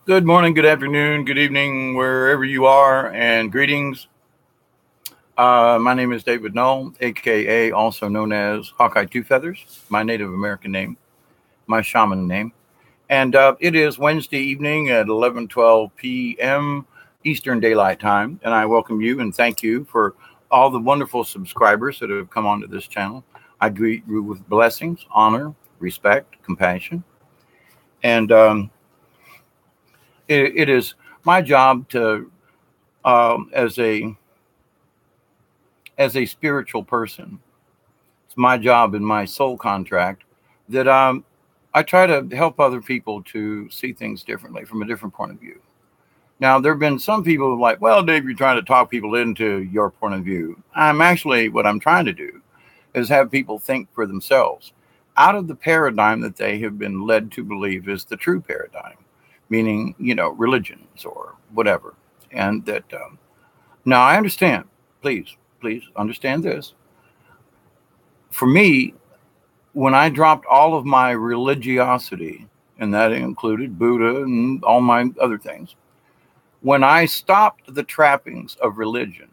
Good morning, good afternoon, good evening, wherever you are, and greetings. My name is David Null, aka also known as Hawkeye Two Feathers, my Native American name, my shaman name. And it is Wednesday evening at 11:12 p.m. Eastern Daylight Time, and I welcome you and thank you for all the wonderful subscribers that have come onto this channel. I greet you with blessings, honor, respect, compassion, and it is my job to as a spiritual person. It's my job and my soul contract that I try to help other people to see things differently from a different point of view. Now, there have been some people who are like, well, Dave, you're trying to talk people into your point of view. What I'm trying to do is have people think for themselves out of the paradigm that they have been led to believe is the true paradigm, meaning, religions or whatever. And that now I understand, please understand this. For me, when I dropped all of my religiosity, and that included Buddha and all my other things, when I stopped the trappings of religion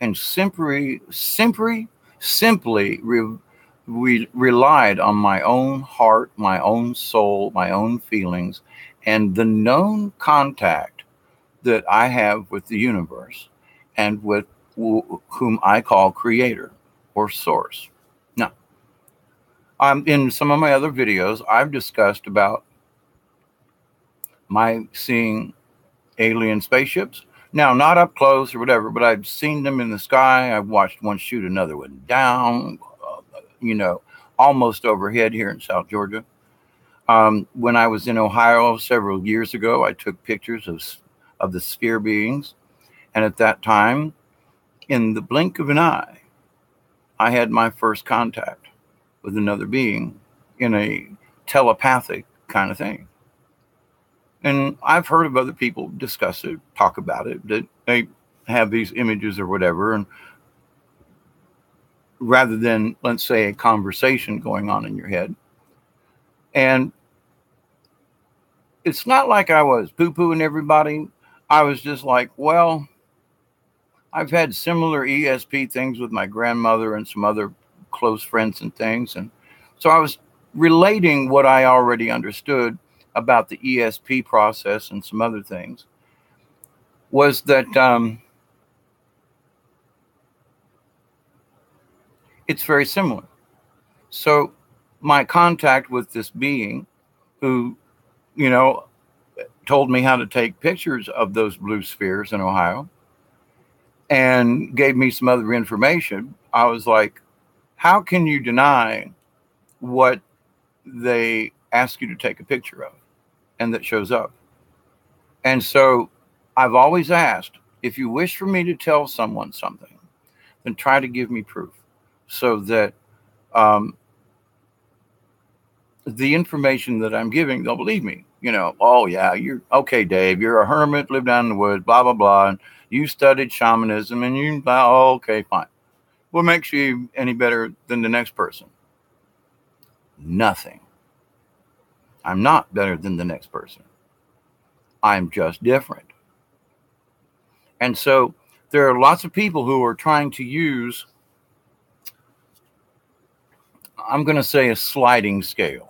and we relied on my own heart, my own soul, my own feelings, and the known contact that I have with the universe and with whom I call creator or source. Now, in some of my other videos, I've discussed about my seeing alien spaceships. Now, not up close or whatever, but I've seen them in the sky. I've watched one shoot another one down, almost overhead here in South Georgia. When I was in Ohio several years ago, I took pictures of the sphere beings. And at that time, in the blink of an eye, I had my first contact with another being in a telepathic kind of thing. And I've heard of other people discuss it, talk about it, that they have these images or whatever. And rather than, let's say, a conversation going on in your head. And it's not like I was poo-pooing everybody. I was just like, well, I've had similar ESP things with my grandmother and some other close friends and things. And so I was relating what I already understood about the ESP process and some other things, was that it's very similar. So my contact with this being who, told me how to take pictures of those blue spheres in Ohio and gave me some other information, I was like, how can you deny what they ask you to take a picture of and that shows up? And so I've always asked, if you wish for me to tell someone something, then try to give me proof so that the information that I'm giving, they'll believe me. Oh yeah, you're okay, Dave. You're a hermit, live down in the woods, blah, blah, blah. And you studied shamanism and okay, fine. What makes you any better than the next person? Nothing. I'm not better than the next person. I'm just different. And so there are lots of people who are trying to use, I'm going to say, a sliding scale.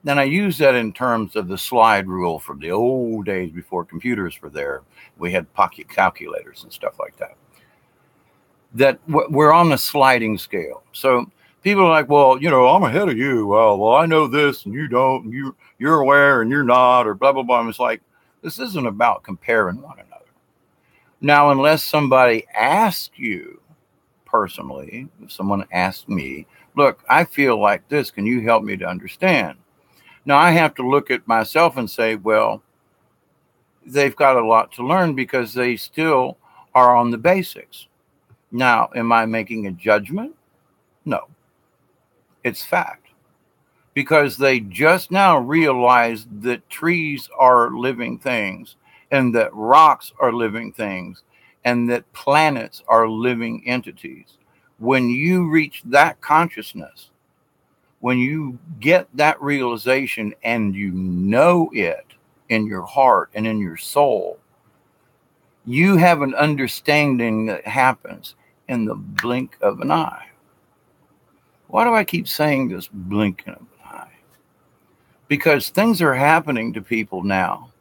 And I use that in terms of the slide rule from the old days before computers were there. We had pocket calculators and stuff like that. That we're on a sliding scale. So people are like, well, I'm ahead of you. Well, I know this and you don't. And you're aware and you're not, or blah, blah, blah. And it's like, this isn't about comparing one another. Now, unless somebody asks you personally, if someone asks me, look, I feel like this. Can you help me to understand? Now, I have to look at myself and say, well, they've got a lot to learn because they still are on the basics. Now, am I making a judgment? No. It's fact. Because they just now realized that trees are living things and that rocks are living things and that planets are living entities. When you reach that consciousness, when you get that realization and you know it in your heart and in your soul, you have an understanding that happens in the blink of an eye. Why do I keep saying this blinking of an eye? Because things are happening to people now,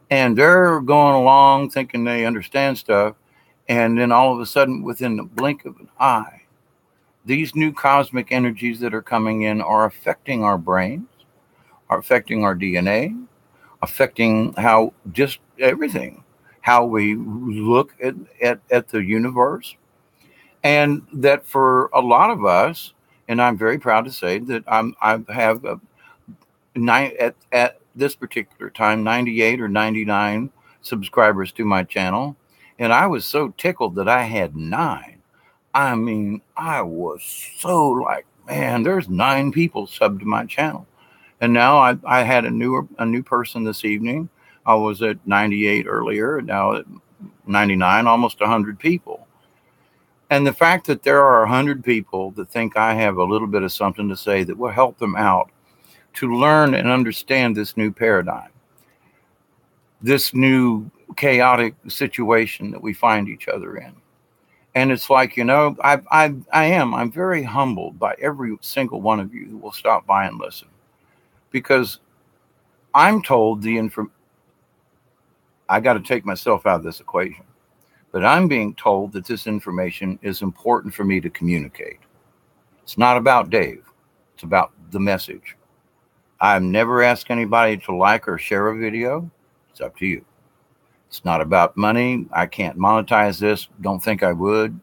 and they're going along thinking they understand stuff, and then all of a sudden, within the blink of an eye, these new cosmic energies that are coming in are affecting our brains, are affecting our DNA, affecting how just everything, how we look at the universe. And that for a lot of us, and I'm very proud to say that I have at this particular time 98 or 99 subscribers to my channel, and I was so tickled that I had 9. I mean, I was so like, man, there's 9 people subbed to my channel. And now I had a new person this evening. I was at 98 earlier, now at 99, almost 100 people. And the fact that there are 100 people that think I have a little bit of something to say that will help them out to learn and understand this new paradigm, this new chaotic situation that we find each other in. And it's like, I'm very humbled by every single one of you who will stop by and listen. Because I'm told I got to take myself out of this equation, but I'm being told that this information is important for me to communicate. It's not about Dave. It's about the message. I've never asked anybody to like or share a video. It's up to you. It's not about money. I can't monetize this. Don't think I would.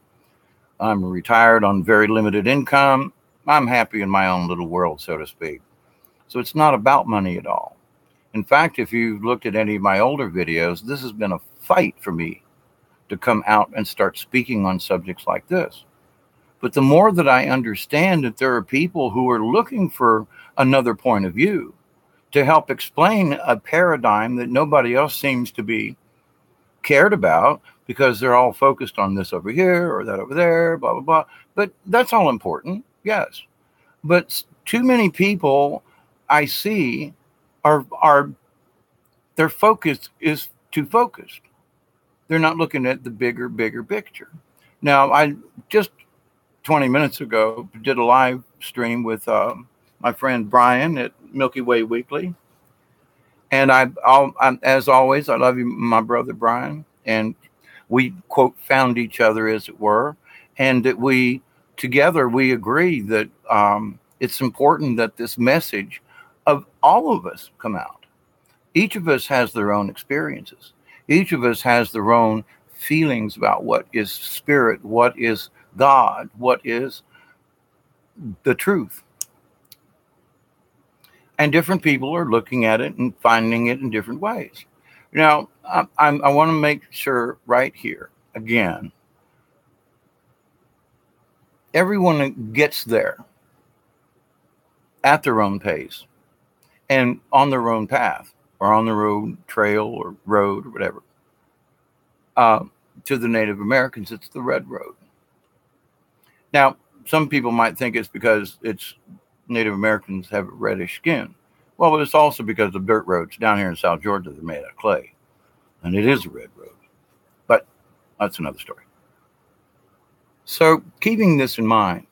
I'm retired on very limited income. I'm happy in my own little world, so to speak. So it's not about money at all. In fact, if you've looked at any of my older videos, this has been a fight for me to come out and start speaking on subjects like this. But the more that I understand that there are people who are looking for another point of view to help explain a paradigm that nobody else seems to be cared about, because they're all focused on this over here or that over there, blah, blah, blah. But that's all important, yes. But too many people I see their focus is too focused. They're not looking at the bigger picture. Now, I just 20 minutes ago did a live stream with my friend Brian at Milky Way Weekly. And I'm, as always, I love you, my brother Brian. And we, quote, found each other, as it were. And that we agree that it's important that this message of all of us come out. Each of us has their own experiences. Each of us has their own feelings about what is spirit, what is God, what is the truth. And different people are looking at it and finding it in different ways. Now, I want to make sure right here, again, everyone gets there at their own pace and on their own path, or on the road, trail, or road, or whatever. To the Native Americans, it's the red road. Now, some people might think it's because it's Native Americans have a reddish skin. Well, but it's also because the dirt roads down here in South Georgia, they're made out of clay. And it is a red road. But that's another story. So, keeping this in mind,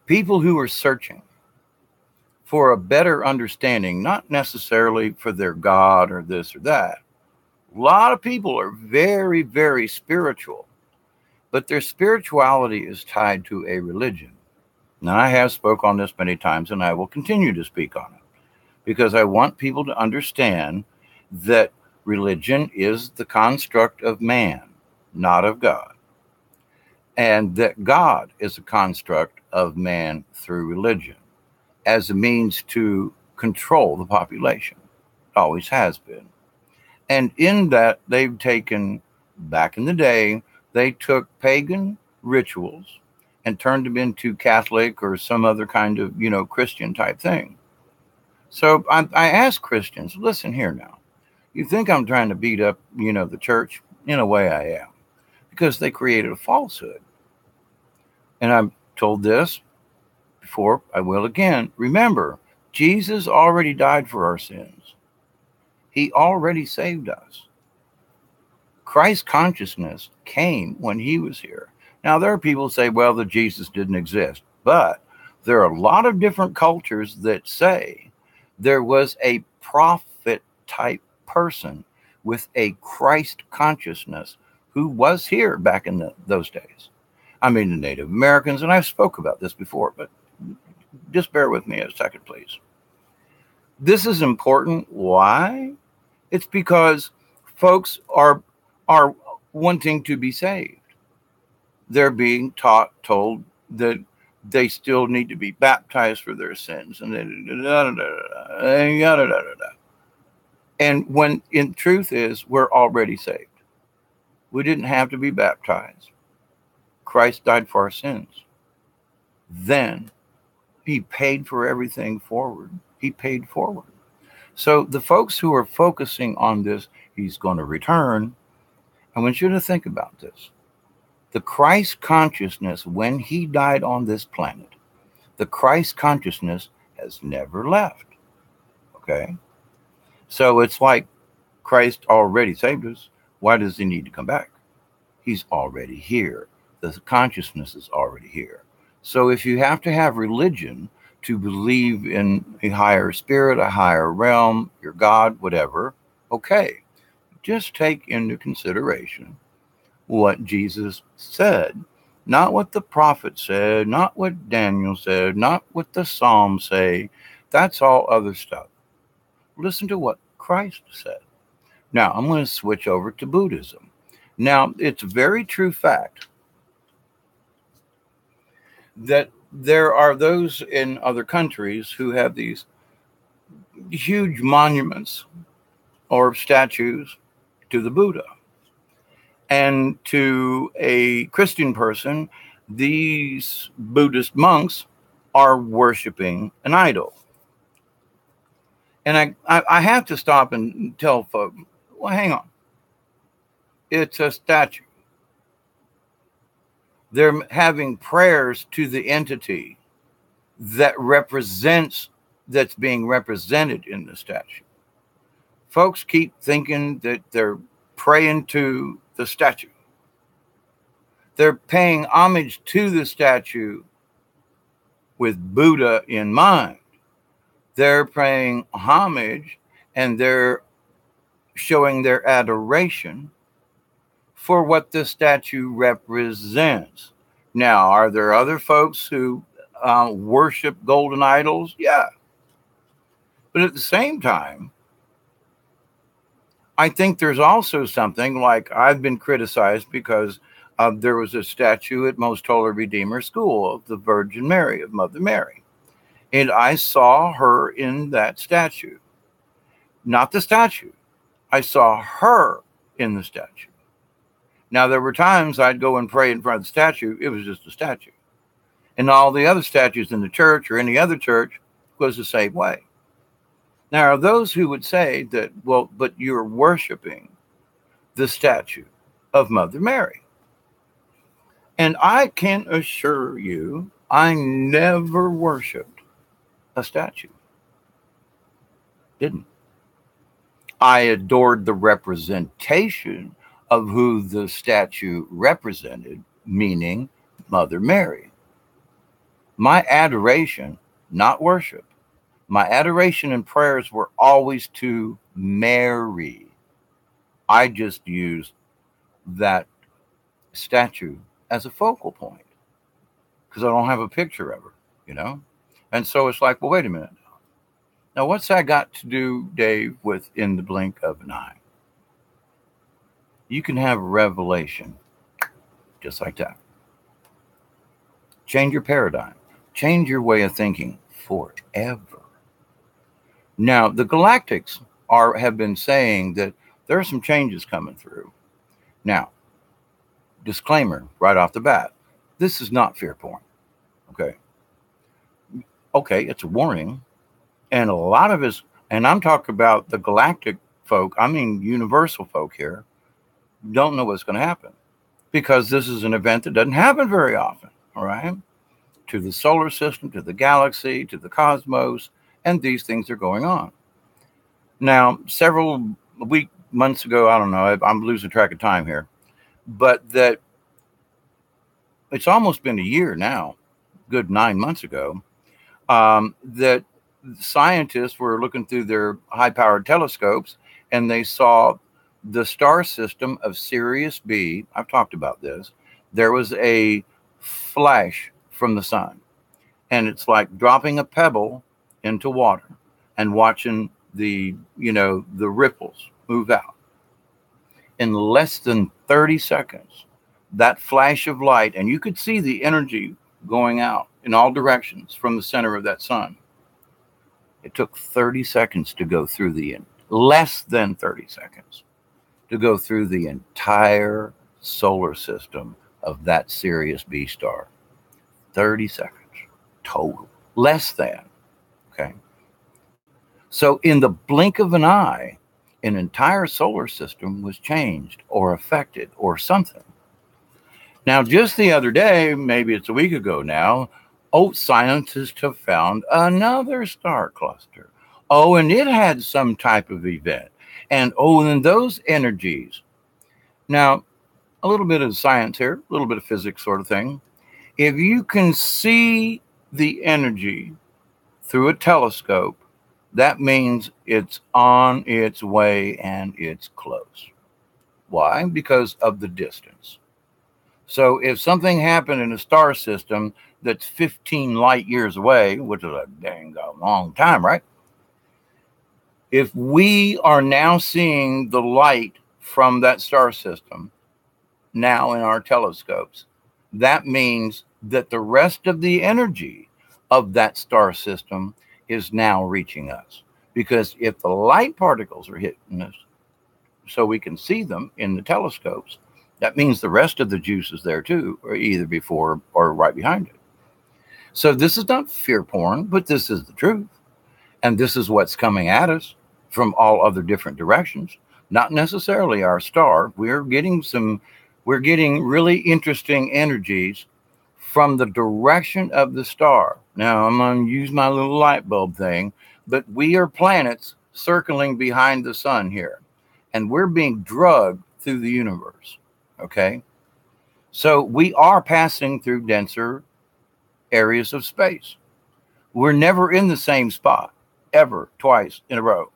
people who are searching for a better understanding, not necessarily for their God or this or that. A lot of people are very, very spiritual, but their spirituality is tied to a religion. Now, I have spoke on this many times, and I will continue to speak on it, because I want people to understand that religion is the construct of man, not of God, and that God is a construct of man through religion as a means to control the population. Always has been. And in that, they've taken, back in the day, they took pagan rituals and turned them into Catholic or some other kind of, Christian type thing. So I ask Christians, listen here now. You think I'm trying to beat up, the church? In a way I am. Because they created a falsehood. And I've told this before, I will again. Remember, Jesus already died for our sins. He already saved us. Christ consciousness came when he was here. Now, there are people who say, well, that Jesus didn't exist. But there are a lot of different cultures that say there was a prophet type person with a Christ consciousness who was here back in those days. I mean, the Native Americans, and I've spoke about this before, but just bear with me a second, please. This is important. Why? It's because folks are wanting to be saved. They're being told that they still need to be baptized for their sins, and and when in truth is we're already saved. We didn't have to be baptized. Christ died for our sins. Then he paid for everything forward. He paid forward. So the folks who are focusing on this, he's going to return. I want you to think about this. The Christ consciousness, when he died on this planet, the Christ consciousness has never left. Okay? So it's like Christ already saved us. Why does he need to come back? He's already here. The consciousness is already here. So if you have to have religion to believe in a higher spirit, a higher realm, your God, whatever, okay. Just take into consideration what Jesus said, not what the prophet said, not what Daniel said, not what the Psalms say. That's all other stuff. Listen to what Christ said. Now, I'm going to switch over to Buddhism. Now, it's a very true fact that there are those in other countries who have these huge monuments or statues to the Buddha. And to a Christian person, these Buddhist monks are worshiping an idol. And I have to stop and tell folks, well, hang on. It's a statue. They're having prayers to the entity that's being represented in the statue. Folks keep thinking that they're praying to the statue. They're paying homage to the statue with Buddha in mind. They're paying homage and they're showing their adoration for what the statue represents. Now, are there other folks who worship golden idols? Yeah. But at the same time, I think there's also something like I've been criticized because there was a statue at Most Holy Redeemer School of the Virgin Mary, of Mother Mary. And I saw her in that statue. Not the statue. I saw her in the statue. Now, there were times I'd go and pray in front of the statue. It was just a statue. And all the other statues in the church or any other church was the same way. Now, are those who would say that, well, but you're worshiping the statue of Mother Mary. And I can assure you, I never worshiped a statue. Didn't. I adored the representation of who the statue represented, meaning Mother Mary. My adoration, not worship, my adoration and prayers were always to Mary. I just used that statue as a focal point because I don't have a picture of her, you know? And so it's like, well, wait a minute. Now, what's that got to do, Dave, with in the blink of an eye? You can have revelation just like that. Change your paradigm. Change your way of thinking forever. Now, the Galactics have been saying that there are some changes coming through. Now, disclaimer right off the bat, this is not fear porn. Okay, it's a warning. And a lot of us, and I'm talking about the galactic folk, I mean universal folk here, don't know what's going to happen because this is an event that doesn't happen very often, all right? To the solar system, to the galaxy, to the cosmos, And these things are going on. Now, several months ago, I don't know, I'm losing track of time here, but that it's almost been a year now, good 9 months ago, that scientists were looking through their high-powered telescopes and they saw the star system of Sirius B. I've talked about this. There was a flash from the sun, and it's like dropping a pebble into water and watching the ripples move out. In less than 30 seconds, that flash of light, and you could see the energy going out in all directions from the center of that sun. It took 30 seconds to go through less than 30 seconds to go through the entire solar system of that Sirius B star. 30 seconds total, less than. Okay. So in the blink of an eye, an entire solar system was changed or affected or something. Now, just the other day, maybe it's a week ago now, scientists have found another star cluster. And it had some type of event. And then those energies. Now, a little bit of science here, a little bit of physics sort of thing. If you can see the energy through a telescope, that means it's on its way and it's close. Why? Because of the distance. So if something happened in a star system that's 15 light years away, which is a dang long time, right? If we are now seeing the light from that star system now in our telescopes, that means that the rest of the energy of that star system is now reaching us. Because if the light particles are hitting us so we can see them in the telescopes, that means the rest of the juice is there too, or either before or right behind it. So this is not fear porn, but this is the truth. And this is what's coming at us from all other different directions, not necessarily our star. We're getting really interesting energies from the direction of the star. Now, I'm going to use my little light bulb thing, but we are planets circling behind the sun here, and we're being drugged through the universe. Okay. So we are passing through denser areas of space. We're never in the same spot ever twice in a row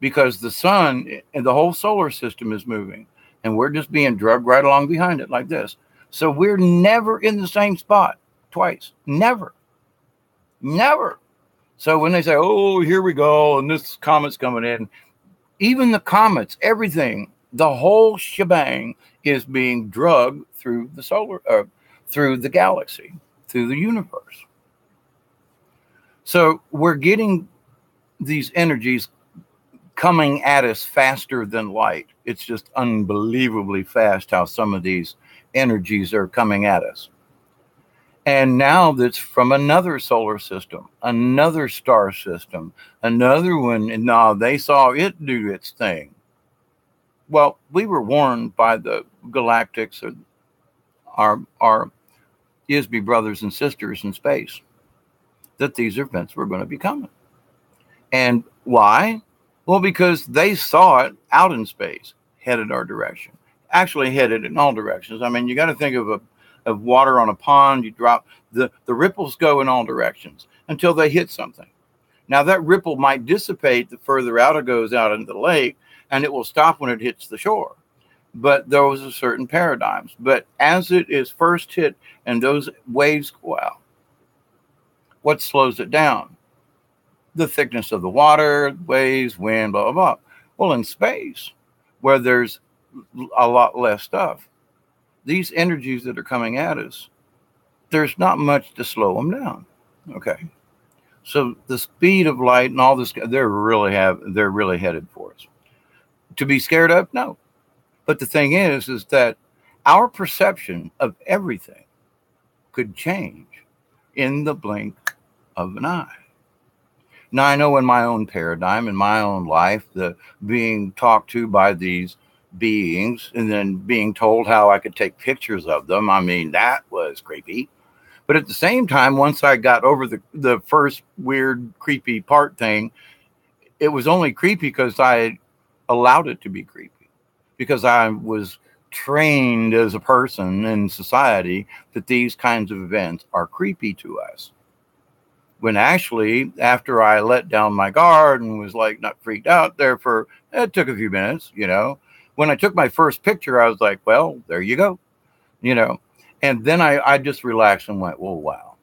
because the sun and the whole solar system is moving and we're just being drugged right along behind it like this. So we're never in the same spot twice. Never. So when they say, here we go, and this comet's coming in, even the comets, everything, the whole shebang is being drugged through through the galaxy, through the universe. So we're getting these energies coming at us faster than light. It's just unbelievably fast how some of these energies are coming at us. And now that's from another solar system, another star system, another one, and now they saw it do its thing. Well, we were warned by the galactics, or our ISB brothers and sisters in space, that these events were going to be coming. And why? Well, because they saw it out in space, headed our direction. Actually headed in all directions. I mean, you got to think of water on a pond. You drop, the ripples go in all directions until they hit something. Now, that ripple might dissipate the further out it goes out into the lake, and it will stop when it hits the shore. But those are certain paradigms. But as it is first hit and those waves go out, what slows it down? The thickness of the water, waves, wind, blah, blah, blah. Well, in space, where there's a lot less stuff, these energies that are coming at us, there's not much to slow them down. Okay. So the speed of light and all this, they're really headed for us. To be scared of? No. But the thing is that our perception of everything could change in the blink of an eye. Now, I know in my own paradigm, in my own life, the being talked to by these beings and then being told how I could take pictures of them, I mean, that was creepy. But at the same time, once I got over the first weird, creepy part thing, it was only creepy because I allowed it to be creepy, because I was trained as a person in society that these kinds of events are creepy to us. When actually, after I let down my guard and was like not freaked out there for, it took a few minutes, you know. When I took my first picture, I was like, well, there you go, you know. And then I just relaxed and went, oh, wow.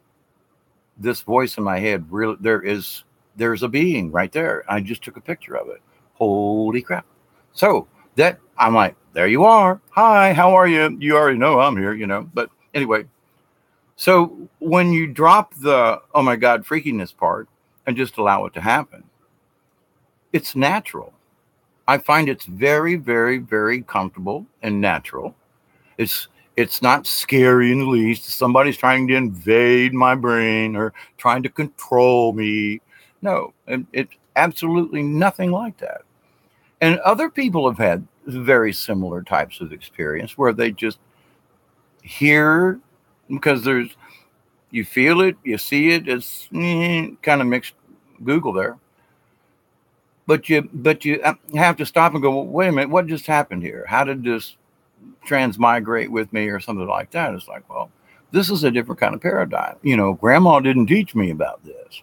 This voice in my head, really, there's a being right there. I just took a picture of it. Holy crap. So that I'm like, there you are. Hi, how are you? You already know I'm here, you know. But anyway, so when you drop the, oh my God, freakiness part and just allow it to happen, it's natural. I find it's very, very, very comfortable and natural. It's not scary in the least. Somebody's trying to invade my brain or trying to control me. No, it's absolutely nothing like that. And other people have had very similar types of experience where they just hear, because you feel it, you see it, it's kind of mixed Google there. But you have to stop and go, well, wait a minute, what just happened here? How did this transmigrate with me or something like that? It's like, well, this is a different kind of paradigm. You know, grandma didn't teach me about this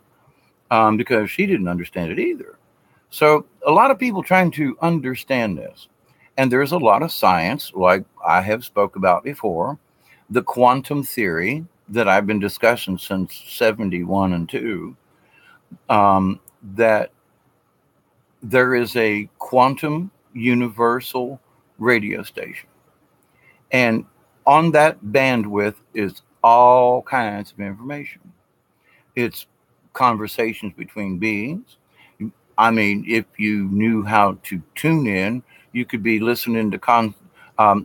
because she didn't understand it either. So a lot of people trying to understand this. And there's a lot of science, like I have spoke about before, the quantum theory that I've been discussing since 71 and 2, that there is a quantum universal radio station. And on that bandwidth is all kinds of information. It's conversations between beings. I mean, if you knew how to tune in, you could be listening to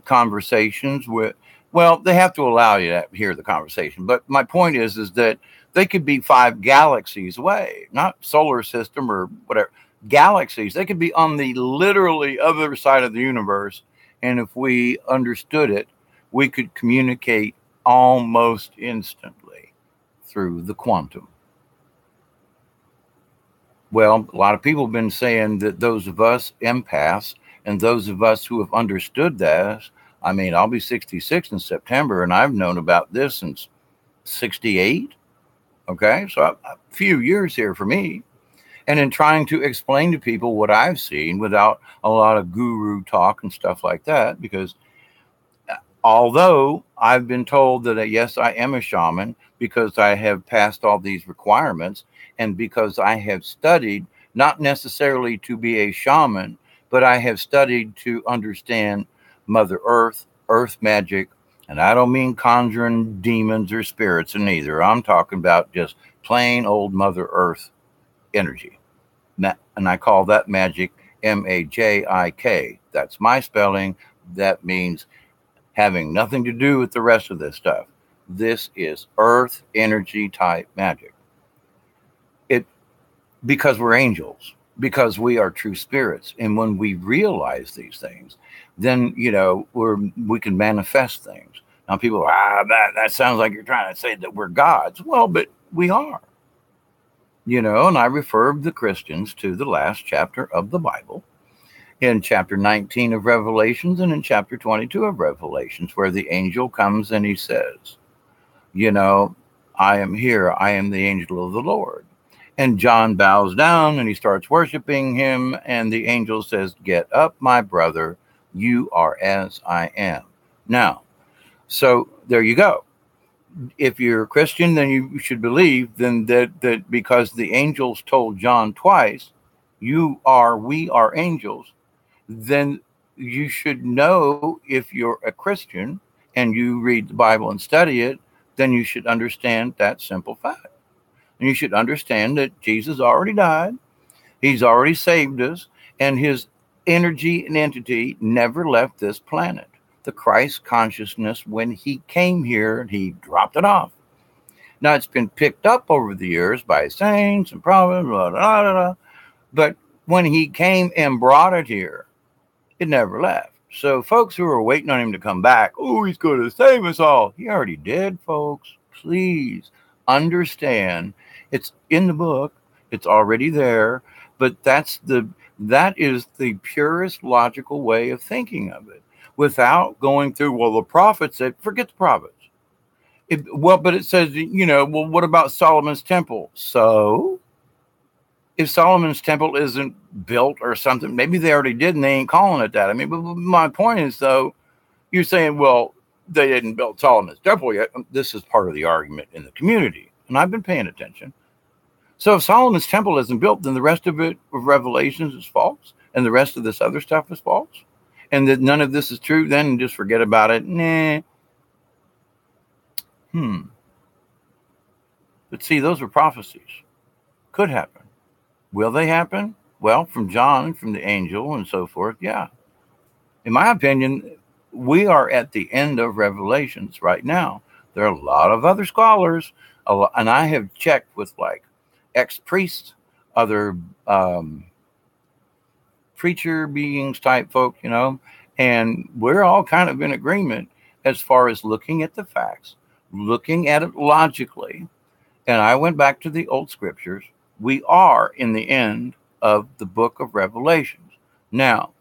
conversations with, well, they have to allow you to hear the conversation. But my point is that they could be 5 galaxies away, not solar system or whatever, galaxies. They could be on the literally other side of the universe. And if we understood it, we could communicate almost instantly through the quantum. Well, a lot of people have been saying that those of us empaths and those of us who have understood that, I mean, I'll be 66 in September, and I've known about this since 68. Okay, so a few years here for me. And in trying to explain to people what I've seen without a lot of guru talk and stuff like that, because although I've been told that, yes, I am a shaman because I have passed all these requirements and because I have studied, not necessarily to be a shaman, but I have studied to understand Mother Earth, earth magic. And I don't mean conjuring demons or spirits in either. I'm talking about just plain old Mother Earth energy. And I call that magic MAJIK. That's my spelling. That means having nothing to do with the rest of this stuff. This is earth energy type magic. Because we're angels, because we are true spirits. And when we realize these things, then, you know, we can manifest things. Now people, that sounds like you're trying to say that we're gods. Well, but we are. You know, and I refer the Christians to the last chapter of the Bible, in chapter 19 of Revelations and in chapter 22 of Revelations, where the angel comes and he says, you know, I am here. I am the angel of the Lord. And John bows down and he starts worshiping him. And the angel says, get up, my brother. You are as I am. Now, so there you go. If you're a Christian, then you should believe then that because the angels told John twice, we are angels, then you should know, if you're a Christian and you read the Bible and study it, then you should understand that simple fact. And you should understand that Jesus already died. He's already saved us, and his energy and entity never left this planet. The Christ consciousness, when he came here, he dropped it off. Now, it's been picked up over the years by saints and prophets, blah, blah, blah, blah. But when he came and brought it here, it never left. So folks who are waiting on him to come back, oh, he's going to save us all. He already did, folks. please understand it's in the book. It's already there, but that is the purest logical way of thinking of it without going through, well, the prophet said, forget the prophets. But it says, well, what about Solomon's temple? So if Solomon's temple isn't built or something, maybe they already did and they ain't calling it that. I mean, but my point is, though, you're saying, well, they didn't build Solomon's temple yet. This is part of the argument in the community, and I've been paying attention. So if Solomon's temple isn't built, then the rest of it, of Revelations, is false, and the rest of this other stuff is false, and that none of this is true, then just forget about it. Nah. But see, those are prophecies. Could happen. Will they happen? Well, from John, from the angel, and so forth, yeah. In my opinion, we are at the end of Revelations right now. There are a lot of other scholars, and I have checked with like ex-priests, other preacher beings type folk, and we're all kind of in agreement as far as looking at the facts, looking at it logically. And I went back to the old scriptures. We are in the end of the book of Revelations. Now,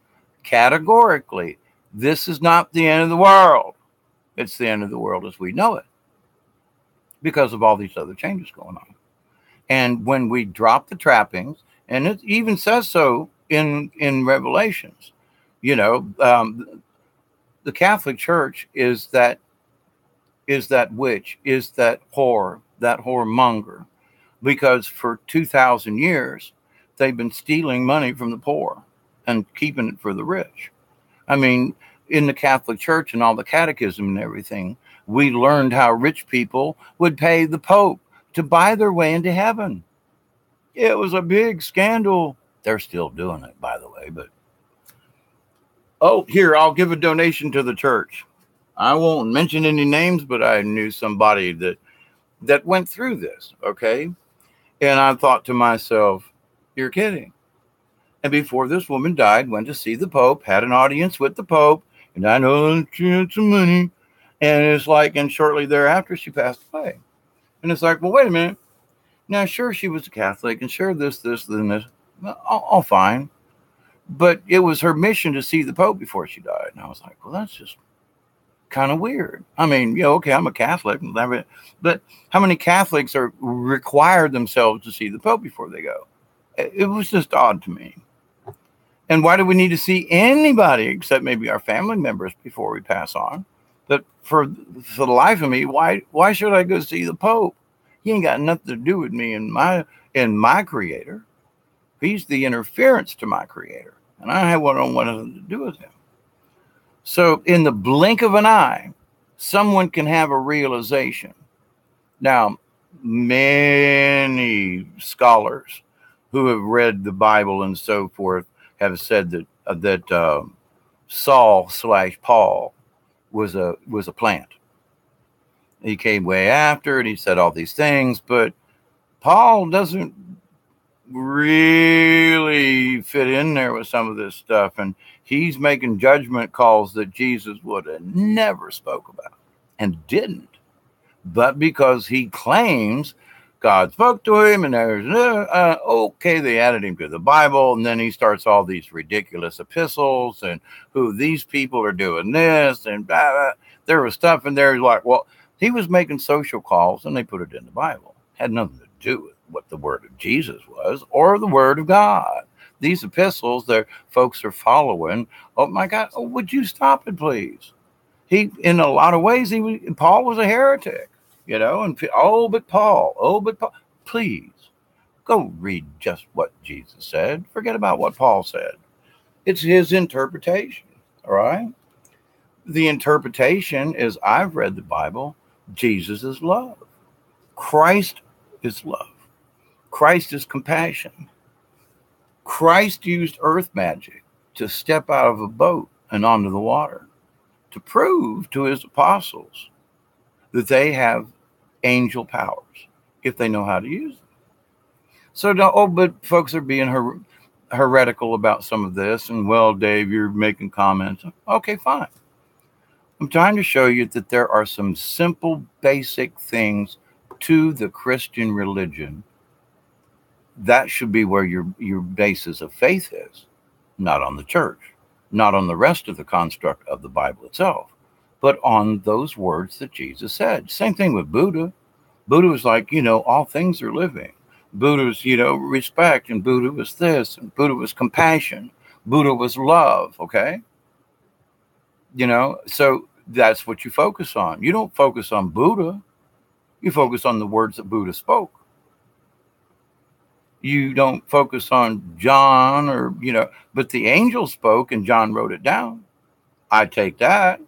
categorically, this is not the end of the world. It's the end of the world as we know it because of all these other changes going on. And when we drop the trappings, and it even says so in Revelations, the Catholic Church is that witch, is that whore, that whoremonger, because for 2,000 years, they've been stealing money from the poor and keeping it for the rich. I mean, in the Catholic Church and all the catechism and everything, we learned how rich people would pay the Pope to buy their way into heaven. It was a big scandal. They're still doing it, by the way, but here, I'll give a donation to the church. I won't mention any names, but I knew somebody that went through this, okay? And I thought to myself, you're kidding. And before this woman died, went to see the Pope, had an audience with the Pope, and I know she had some money. And it's like, and shortly thereafter, she passed away. And it's like, well, wait a minute. Now, sure, she was a Catholic, and sure, this, then this. All fine. But it was her mission to see the Pope before she died. And I was like, well, that's just kind of weird. I mean, okay, I'm a Catholic, but how many Catholics are required themselves to see the Pope before they go? It was just odd to me. And why do we need to see anybody except maybe our family members before we pass on? But for the life of me, why should I go see the Pope? He ain't got nothing to do with me and my Creator. He's the interference to my Creator, and I don't want nothing to do with him. So in the blink of an eye, someone can have a realization. Now, many scholars who have read the Bible and so forth have said that Saul/Paul was a plant. He came way after, and he said all these things, but Paul doesn't really fit in there with some of this stuff, and he's making judgment calls that Jesus would have never spoke about and didn't, but because he claims God spoke to him, and there's okay, they added him to the Bible, and then he starts all these ridiculous epistles and who these people are doing this and blah, blah. There was stuff in there like, well, he was making social calls, and they put it in the Bible. Had nothing to do with what the word of Jesus was or the word of God. These epistles that folks are following, oh my God, would you stop it, please? He, in a lot of ways, Paul was a heretic, and but Paul, please go read just what Jesus said. Forget about what Paul said. It's his interpretation, all right? The interpretation is, I've read the Bible. Jesus is love. Christ is love. Christ is compassion. Christ used earth magic to step out of a boat and onto the water to prove to his apostles that they have angel powers if they know how to use them. So, but folks are being heretical about some of this. And, well, Dave, you're making comments. Okay, fine. I'm trying to show you that there are some simple, basic things to the Christian religion. That should be where your basis of faith is, not on the church, not on the rest of the construct of the Bible itself, but on those words that Jesus said. Same thing with Buddha. Buddha was like, all things are living. Buddha's, respect, and Buddha was this, and Buddha was compassion. Buddha was love, okay? So that's what you focus on. You don't focus on Buddha. You focus on the words that Buddha spoke. You don't focus on John but the angel spoke and John wrote it down. I take that.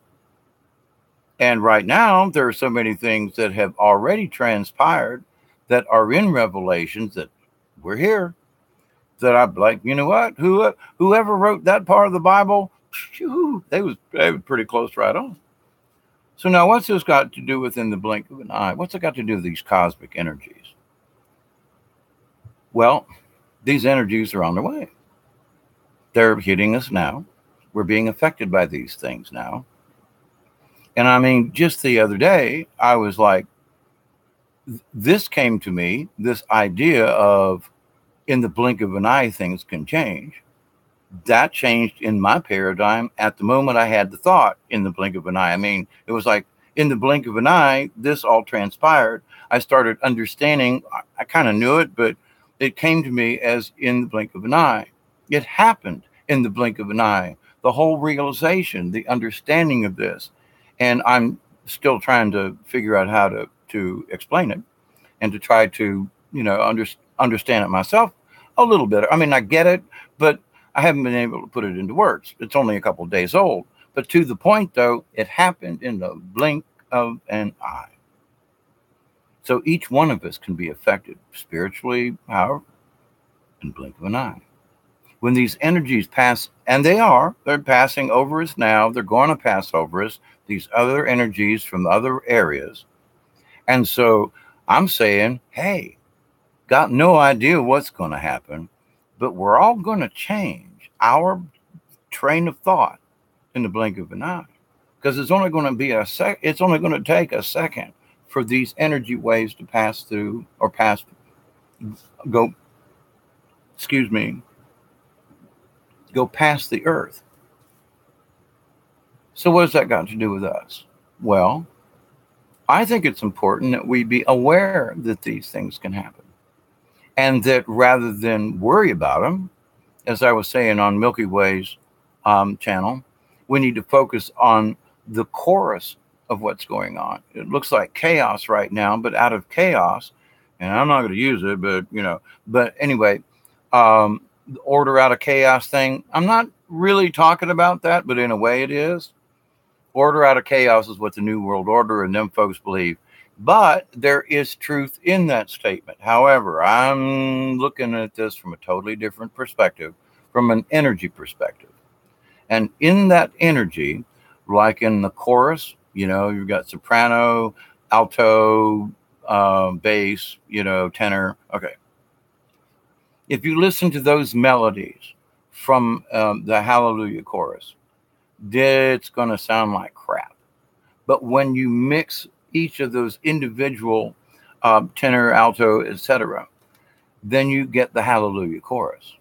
And right now, there are so many things that have already transpired that are in Revelations that we're here. That I'm like, you know what? Whoever wrote that part of the Bible, they was pretty close right on. So now what's this got to do within the blink of an eye? What's it got to do with these cosmic energies? Well, these energies are on their way. They're hitting us now. We're being affected by these things now. And I mean, just the other day, I was like, this came to me, this idea of in the blink of an eye, things can change. That changed in my paradigm at the moment I had the thought in the blink of an eye. I mean, it was like in the blink of an eye, this all transpired. I started understanding. I kind of knew it, but it came to me as in the blink of an eye. It happened in the blink of an eye. The whole realization, the understanding of this. And I'm still trying to figure out how to explain it and to try to, understand it myself a little bit. I mean, I get it, but I haven't been able to put it into words. It's only a couple of days old. But to the point, though, it happened in the blink of an eye. So each one of us can be affected spiritually, however, in the blink of an eye. When these energies pass, and they're passing over us now, they're going to pass over us, these other energies from other areas. And so I'm saying, hey, got no idea what's going to happen, but we're all going to change our train of thought in the blink of an eye, because it's only going to be it's only going to take a second for these energy waves to pass through or go past the earth. So what has that got to do with us? Well, I think it's important that we be aware that these things can happen, and that rather than worry about them, as I was saying on Milky Way's channel, we need to focus on the chorus of what's going on. It looks like chaos right now, but out of chaos, and I'm not going to use it, but anyway, the order out of chaos thing, I'm not really talking about that, but in a way it is. Order out of chaos is what the New World Order and them folks believe. But there is truth in that statement. However, I'm looking at this from a totally different perspective, from an energy perspective. And in that energy, like in the chorus, you've got soprano, alto, bass, tenor. Okay. If you listen to those melodies from the Hallelujah chorus, it's going to sound like crap. But when you mix each of those individual tenor, alto, etc., then you get the Hallelujah chorus.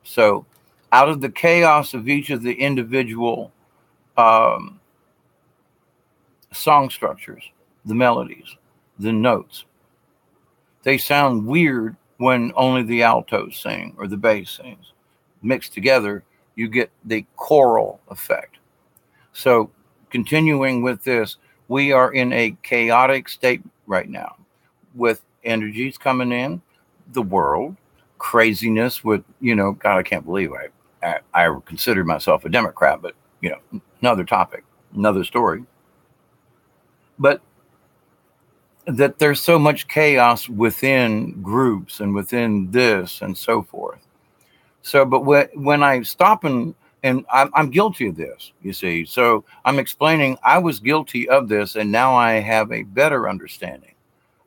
So out of the chaos of each of the individual song structures, the melodies, the notes, they sound weird when only the altos sing or the bass sings. Mixed together, you get the choral effect. So continuing with this, we are in a chaotic state right now with energies coming in, the world, craziness with, God, I can't believe I consider myself a Democrat, but, another topic, another story. But that there's so much chaos within groups and within this and so forth. So, but when I stop and I'm guilty of this, you see. So I'm explaining I was guilty of this, and now I have a better understanding.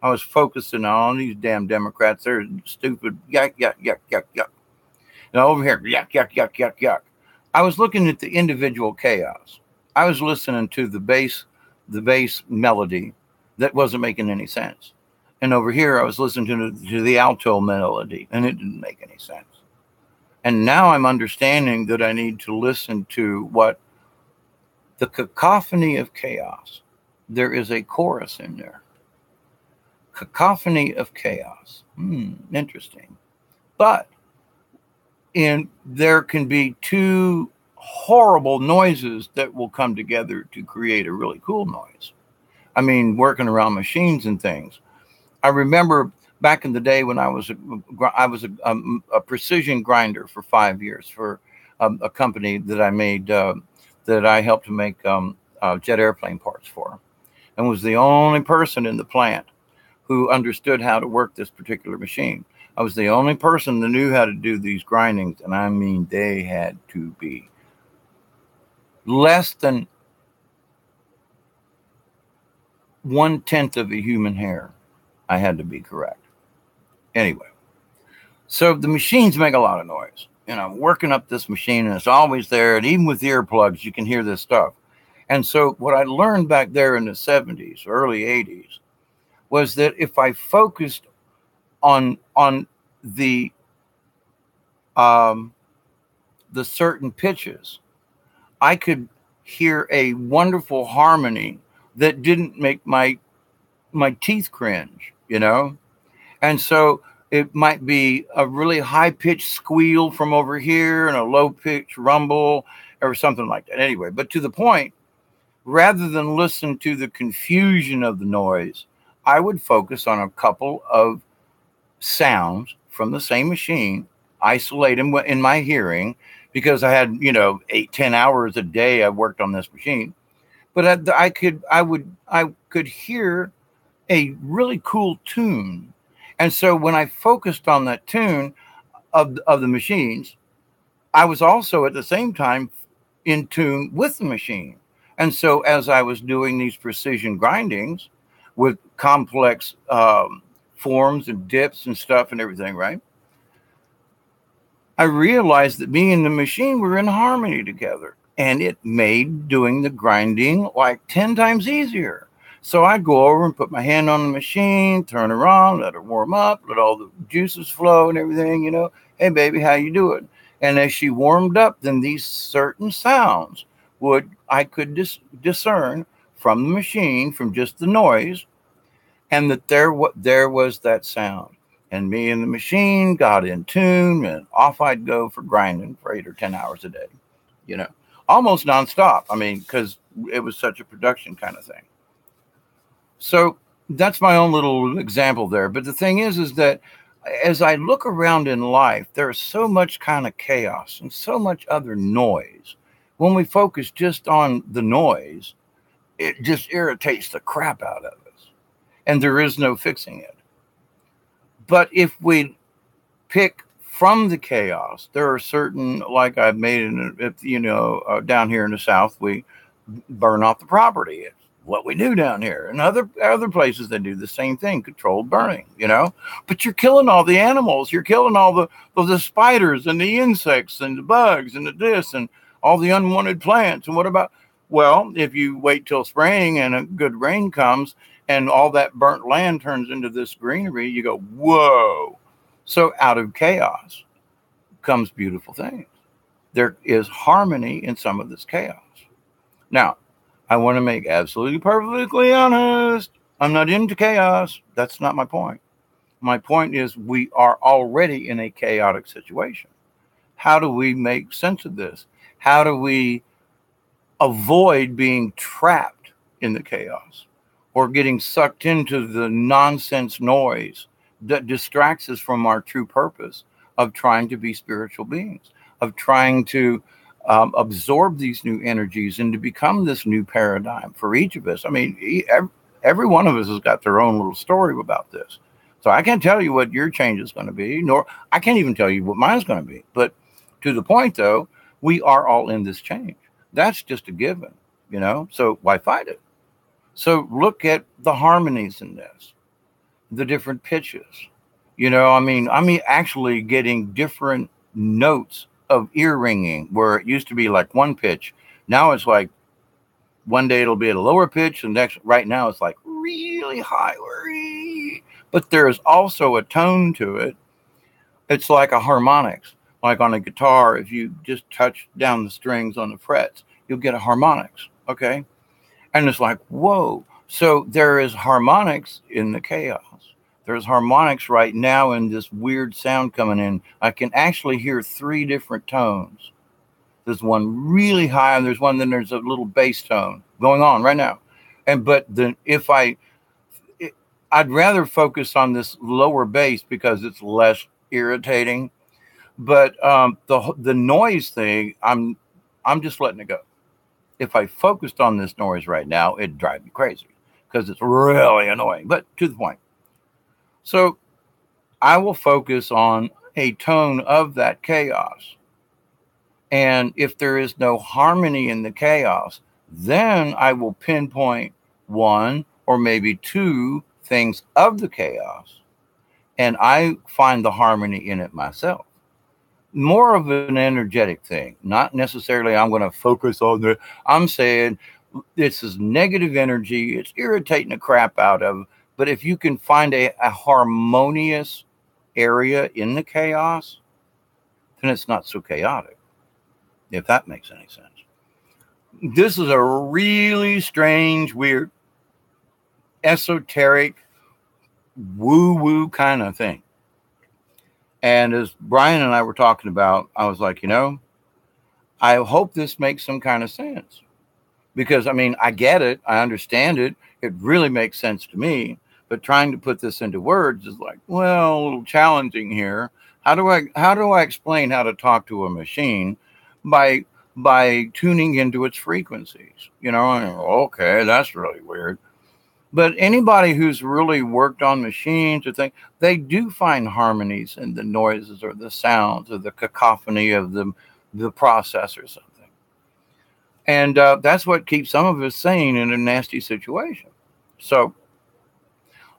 I was focusing on these damn Democrats. They're stupid. Yuck, yuck, yuck, yuck, yuck. Now over here, yuck, yuck, yuck, yuck, yuck. I was looking at the individual chaos. I was listening to the bass melody that wasn't making any sense. And over here, I was listening to the alto melody, and it didn't make any sense. And now I'm understanding that I need to listen to what the cacophony of chaos. There is a chorus in there. Cacophony of chaos. Interesting. But there can be two horrible noises that will come together to create a really cool noise. I mean, working around machines and things. I remember back in the day when I was a precision grinder for 5 years for a company that I made, that I helped to make jet airplane parts for, and was the only person in the plant who understood how to work this particular machine. I was the only person that knew how to do these grindings, and I mean, they had to be less than 1/10 of a human hair. I had to be correct. Anyway, so the machines make a lot of noise. And I'm working up this machine, and it's always there. And even with earplugs, you can hear this stuff. And so what I learned back there in the 70s, early 80s, was that if I focused on the certain pitches, I could hear a wonderful harmony that didn't make my teeth cringe, you know? And so it might be a really high-pitched squeal from over here and a low-pitched rumble or something like that. Anyway, but to the point, rather than listen to the confusion of the noise, I would focus on a couple of sounds from the same machine, isolate them in my hearing, because I had, 8-10 hours a day I worked on this machine. But I could hear a really cool tune. And so when I focused on that tune of the machines, I was also at the same time in tune with the machine. And so as I was doing these precision grindings with complex forms and dips and stuff and everything, right? I realized that me and the machine were in harmony together, and it made doing the grinding like 10 times easier. So I'd go over and put my hand on the machine, turn her on, let her warm up, let all the juices flow and everything, Hey, baby, how you doing? And as she warmed up, then these certain sounds I could discern from the machine, from just the noise, and that there was that sound. And me and the machine got in tune, and off I'd go for grinding for 8 or 10 hours a day, almost nonstop. I mean, because it was such a production kind of thing. So that's my own little example there. But the thing is that as I look around in life, there's so much kind of chaos and so much other noise. When we focus just on the noise, it just irritates the crap out of us. And there is no fixing it. But if we pick from the chaos, there are certain, like I've made down here in the South, we burn off the property. It's what we do down here. And other places, they do the same thing, controlled burning, But you're killing all the animals. You're killing all the spiders and the insects and the bugs and this and all the unwanted plants. And what about, well, if you wait till spring and a good rain comes and all that burnt land turns into this greenery, you go, whoa. So out of chaos comes beautiful things. There is harmony in some of this chaos. Now, I want to make absolutely perfectly honest. I'm not into chaos. That's not my point. My point is we are already in a chaotic situation. How do we make sense of this? How do we avoid being trapped in the chaos or getting sucked into the nonsense noise that distracts us from our true purpose of trying to be spiritual beings, of trying to absorb these new energies and to become this new paradigm for each of us? I mean, every one of us has got their own little story about this. So I can't tell you what your change is going to be, nor I can't even tell you what mine's going to be. But to the point, though, we are all in this change. That's just a given, so why fight it? So look at the harmonies in this, the different pitches. I'm actually getting different notes of ear ringing where it used to be like one pitch. Now it's like one day it'll be at a lower pitch, and next, right now it's like really high. But there's also a tone to it. It's like a harmonics, like on a guitar. If you just touch down the strings on the frets, you'll get a harmonics. Okay. And it's like, whoa. So there is harmonics in the chaos. There's harmonics right now in this weird sound coming in. I can actually hear 3 different tones. There's one really high, and there's one, then there's a little bass tone going on right now. But then I'd rather focus on this lower bass because it's less irritating. But the noise thing, I'm just letting it go. If I focused on this noise right now, it'd drive me crazy because it's really annoying. But to the point. So I will focus on a tone of that chaos. And if there is no harmony in the chaos, then I will pinpoint 1 or maybe 2 things of the chaos, and I find the harmony in it myself. More of an energetic thing, not necessarily I'm going to focus on the, I'm saying this is negative energy. It's irritating the crap out of, but if you can find a harmonious area in the chaos, then it's not so chaotic, if that makes any sense. This is a really strange, weird, esoteric, woo-woo kind of thing. And as Brian and I were talking about, I was like, I hope this makes some kind of sense. Because, I mean, I get it. I understand it. It really makes sense to me. But trying to put this into words is like, well, a little challenging here. How do I explain how to talk to a machine by tuning into its frequencies? Okay, that's really weird. But anybody who's really worked on machines or things, they do find harmonies in the noises or the sounds or the cacophony of the process or something. And that's what keeps some of us sane in a nasty situation. So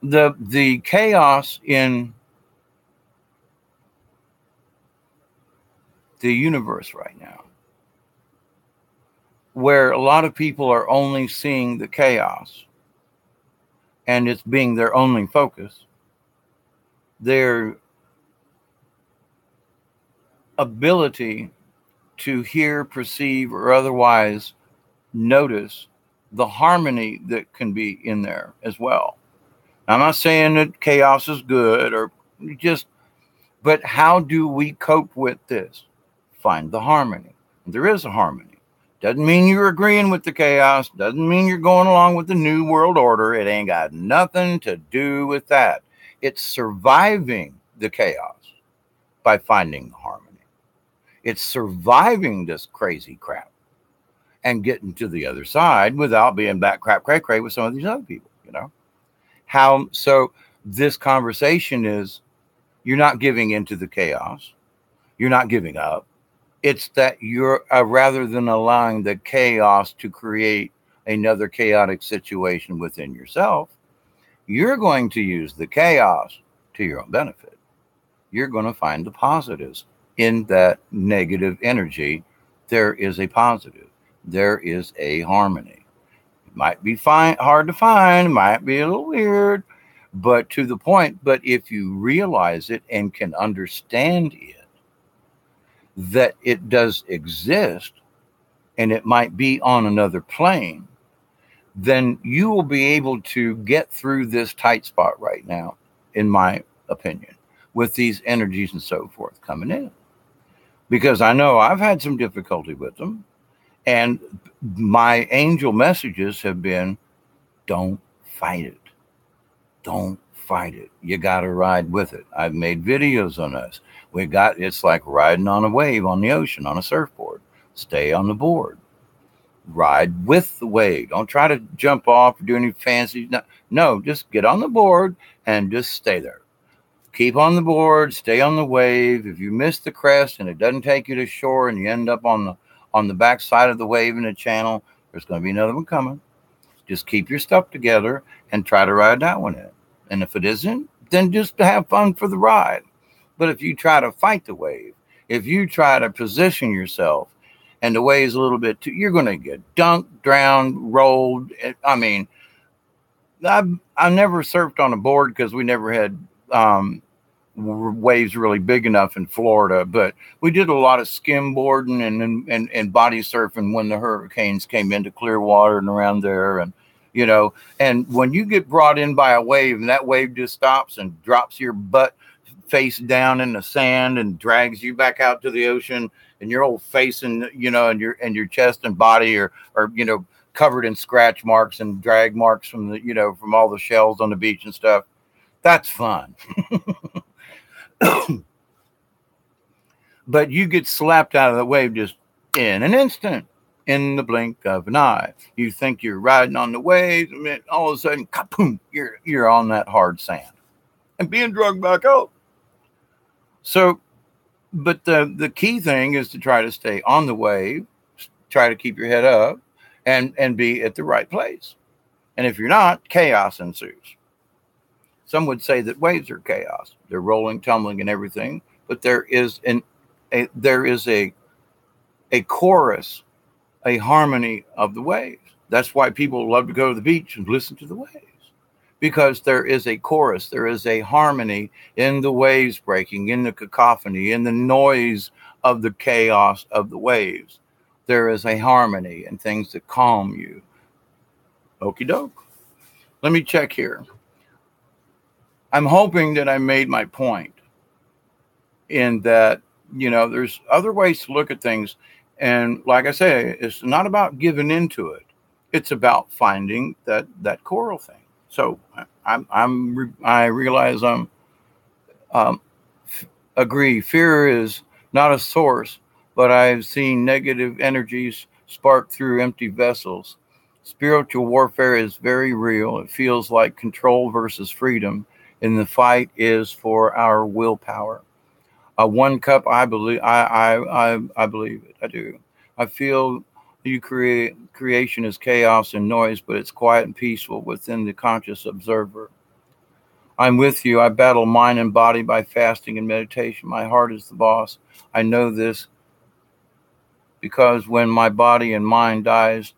the chaos in the universe right now, where a lot of people are only seeing the chaos, and it's being their only focus, their ability to hear, perceive, or otherwise notice the harmony that can be in there as well. I'm not saying that chaos is good but how do we cope with this? Find the harmony. There is a harmony. Doesn't mean you're agreeing with the chaos. Doesn't mean you're going along with the New World Order. It ain't got nothing to do with that. It's surviving the chaos by finding the harmony. It's surviving this crazy crap and getting to the other side without being back crap cray cray with some of these other people, So this conversation is, you're not giving into the chaos. You're not giving up. It's that you're rather than allowing the chaos to create another chaotic situation within yourself, you're going to use the chaos to your own benefit. You're going to find the positives in that negative energy. There is a positive. There is a harmony. It might be hard to find. It might be a little weird, but to the point. But if you realize it and can understand it, that it does exist, and it might be on another plane, then you will be able to get through this tight spot right now, in my opinion, with these energies and so forth coming in. Because I know I've had some difficulty with them, and my angel messages have been, don't fight it. Don't fight it. You got to ride with it. I've made videos on us. It's like riding on a wave on the ocean on a surfboard. Stay on the board. Ride with the wave. Don't try to jump off or do any fancy. No, just get on the board and just stay there. Keep on the board. Stay on the wave. If you miss the crest and it doesn't take you to shore and you end up on the back side of the wave in the channel, there's going to be another one coming. Just keep your stuff together and try to ride that one in. And if it isn't, then just have fun for the ride. But if you try to fight the wave, if you try to position yourself and the wave's a little bit too, you're going to get dunked, drowned, rolled. I mean, I never surfed on a board because we never had waves really big enough in Florida, but we did a lot of skimboarding and body surfing when the hurricanes came into Clearwater and around there. And, you know, and when you get brought in by a wave and that wave just stops and drops your butt face down in the sand and drags you back out to the ocean, and your whole face and, you know, and your chest and body are, you know, covered in scratch marks and drag marks from the, you know, from all the shells on the beach and stuff. That's fun. But you get slapped out of the wave just in an instant, in the blink of an eye. You think you're riding on the waves, and all of a sudden, kapoom, you're on that hard sand and being dragged back out. So, but the key thing is to try to stay on the wave, try to keep your head up, and be at the right place. And if you're not, chaos ensues. Some would say that waves are chaos. They're rolling, tumbling, and everything. But there is a chorus, a harmony of the waves. That's why people love to go to the beach and listen to the waves, because there is a chorus, there is a harmony in the waves breaking, in the cacophony, in the noise of the chaos of the waves. There is a harmony and things that calm you. Okie doke. Let me check here. I'm hoping that I made my point in that, you know, there's other ways to look at things. And like I say, it's not about giving into it. It's about finding that coral thing. So I realize agree. Fear is not a source, but I've seen negative energies spark through empty vessels. Spiritual warfare is very real. It feels like control versus freedom, and the fight is for our willpower. One cup, I believe. I believe it. I do. I feel creation is chaos and noise, but it's quiet and peaceful within the conscious observer. I'm with you. I battle mind and body by fasting and meditation. My heart is the boss. I know this because when my body and mind dies,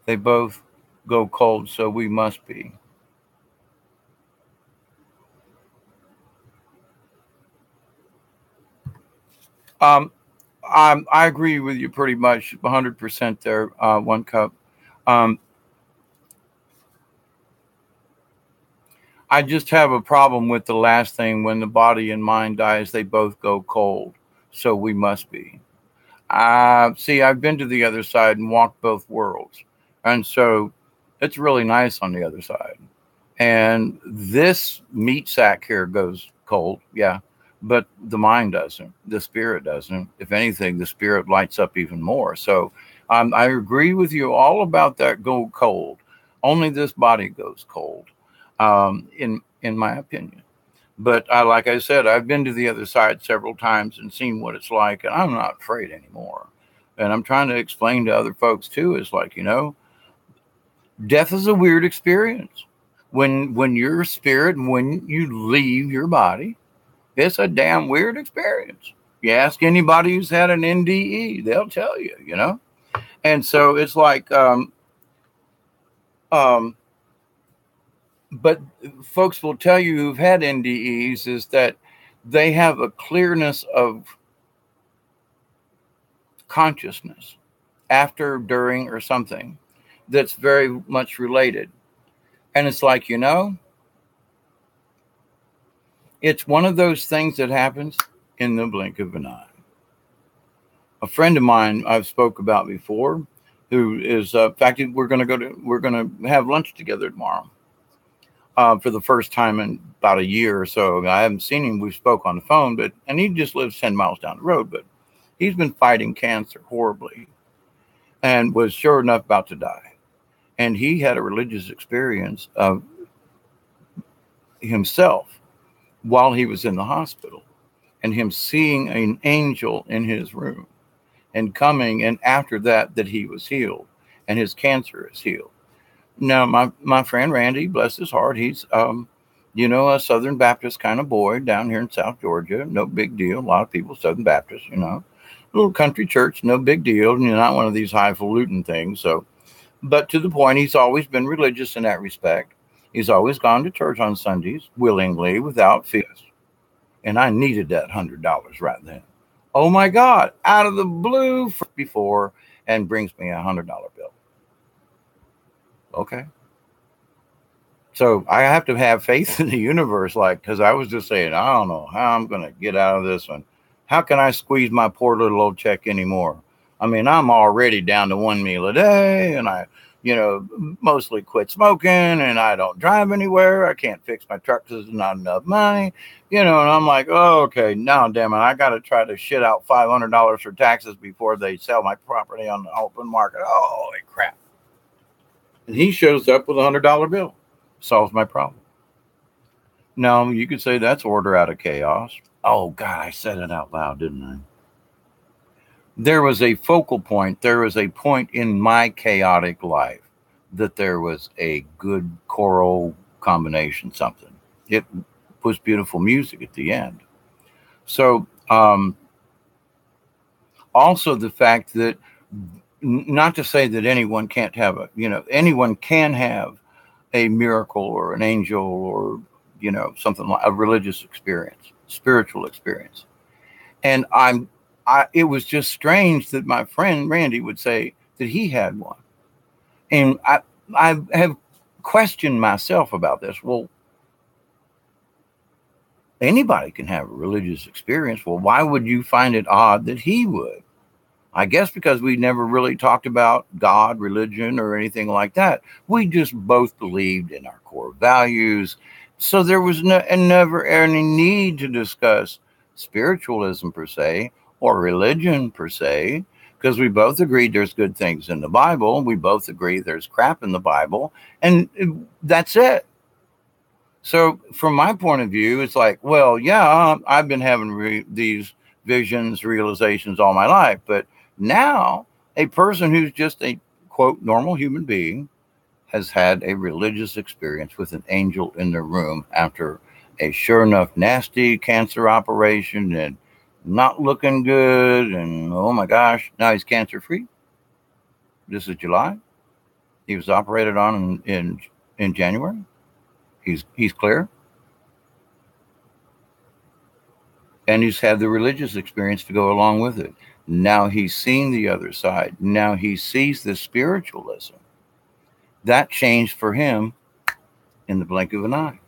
they both go cold, so we must be. I agree with you pretty much 100% there, One Cup. I just have a problem with the last thing. When the body and mind dies, they both go cold, so we must be. See, I've been to the other side and walked both worlds, and so it's really nice on the other side. And this meat sack here goes cold, yeah, but the mind doesn't. The spirit doesn't. If anything, the spirit lights up even more. So I agree with you all about that go cold. Only this body goes cold, in my opinion. But like I said, I've been to the other side several times and seen what it's like, and I'm not afraid anymore. And I'm trying to explain to other folks too. It's like, you know, death is a weird experience. When your spirit, when you leave your body, it's a damn weird experience. You ask anybody who's had an NDE, they'll tell you, you know. And so it's like, but folks will tell you who've had NDEs is that they have a clearness of consciousness after, during, or something that's very much related. And it's like, you know, it's one of those things that happens in the blink of an eye. A friend of mine I've spoke about before, who is, in fact, we're going to have lunch together tomorrow. For the first time in about a year or so. I haven't seen him. We spoke on the phone, and he just lives 10 miles down the road, but he's been fighting cancer horribly and was sure enough about to die. And he had a religious experience of himself while he was in the hospital, and him seeing an angel in his room and coming, and after that he was healed and his cancer is healed. Now, my friend Randy, bless his heart, he's You know, a Southern Baptist kind of boy down here in South Georgia. No big deal. A lot of people, Southern Baptist, you know, little country church, no big deal. And you're not one of these highfalutin things. So, but to the point, he's always been religious in that respect. He's always gone to church on Sundays willingly without fear. And I needed that $100 right then. Oh my God, out of the blue before, and brings me $100 bill. Okay. So I have to have faith in the universe, like, because I was just saying, I don't know how I'm going to get out of this one. How can I squeeze my poor little old check anymore? I mean, I'm already down to one meal a day, and I, you know, mostly quit smoking, and I don't drive anywhere. I can't fix my truck because there's not enough money, you know, and I'm like, oh, okay, now, damn it, I got to try to shit out $500 for taxes before they sell my property on the open market. Holy crap. And he shows up with $100 bill. Solves my problem. Now, you could say that's order out of chaos. Oh, God, I said it out loud, didn't I? There was a focal point. There was a point in my chaotic life that there was a good choral combination, something. It was beautiful music at the end. So, also the fact that, not to say that anyone can't have a, you know, anyone can have a miracle or an angel or, you know, something like a religious experience, spiritual experience. And it was just strange that my friend Randy would say that he had one. And I have questioned myself about this. Well, anybody can have a religious experience. Well, why would you find it odd that he would? I guess because we never really talked about God, religion, or anything like that. We just both believed in our core values. So there was never any need to discuss spiritualism per se or religion per se, because we both agreed there's good things in the Bible. We both agree there's crap in the Bible, and that's it. So from my point of view, it's like, well, yeah, I've been having these visions, realizations all my life, but now, a person who's just a, quote, normal human being has had a religious experience with an angel in the room after a sure enough nasty cancer operation and not looking good. And oh my gosh, now he's cancer free. This is July. He was operated on in January. He's clear. And he's had the religious experience to go along with it. Now he's seen the other side. Now he sees the spiritualism. That changed for him in the blink of an eye.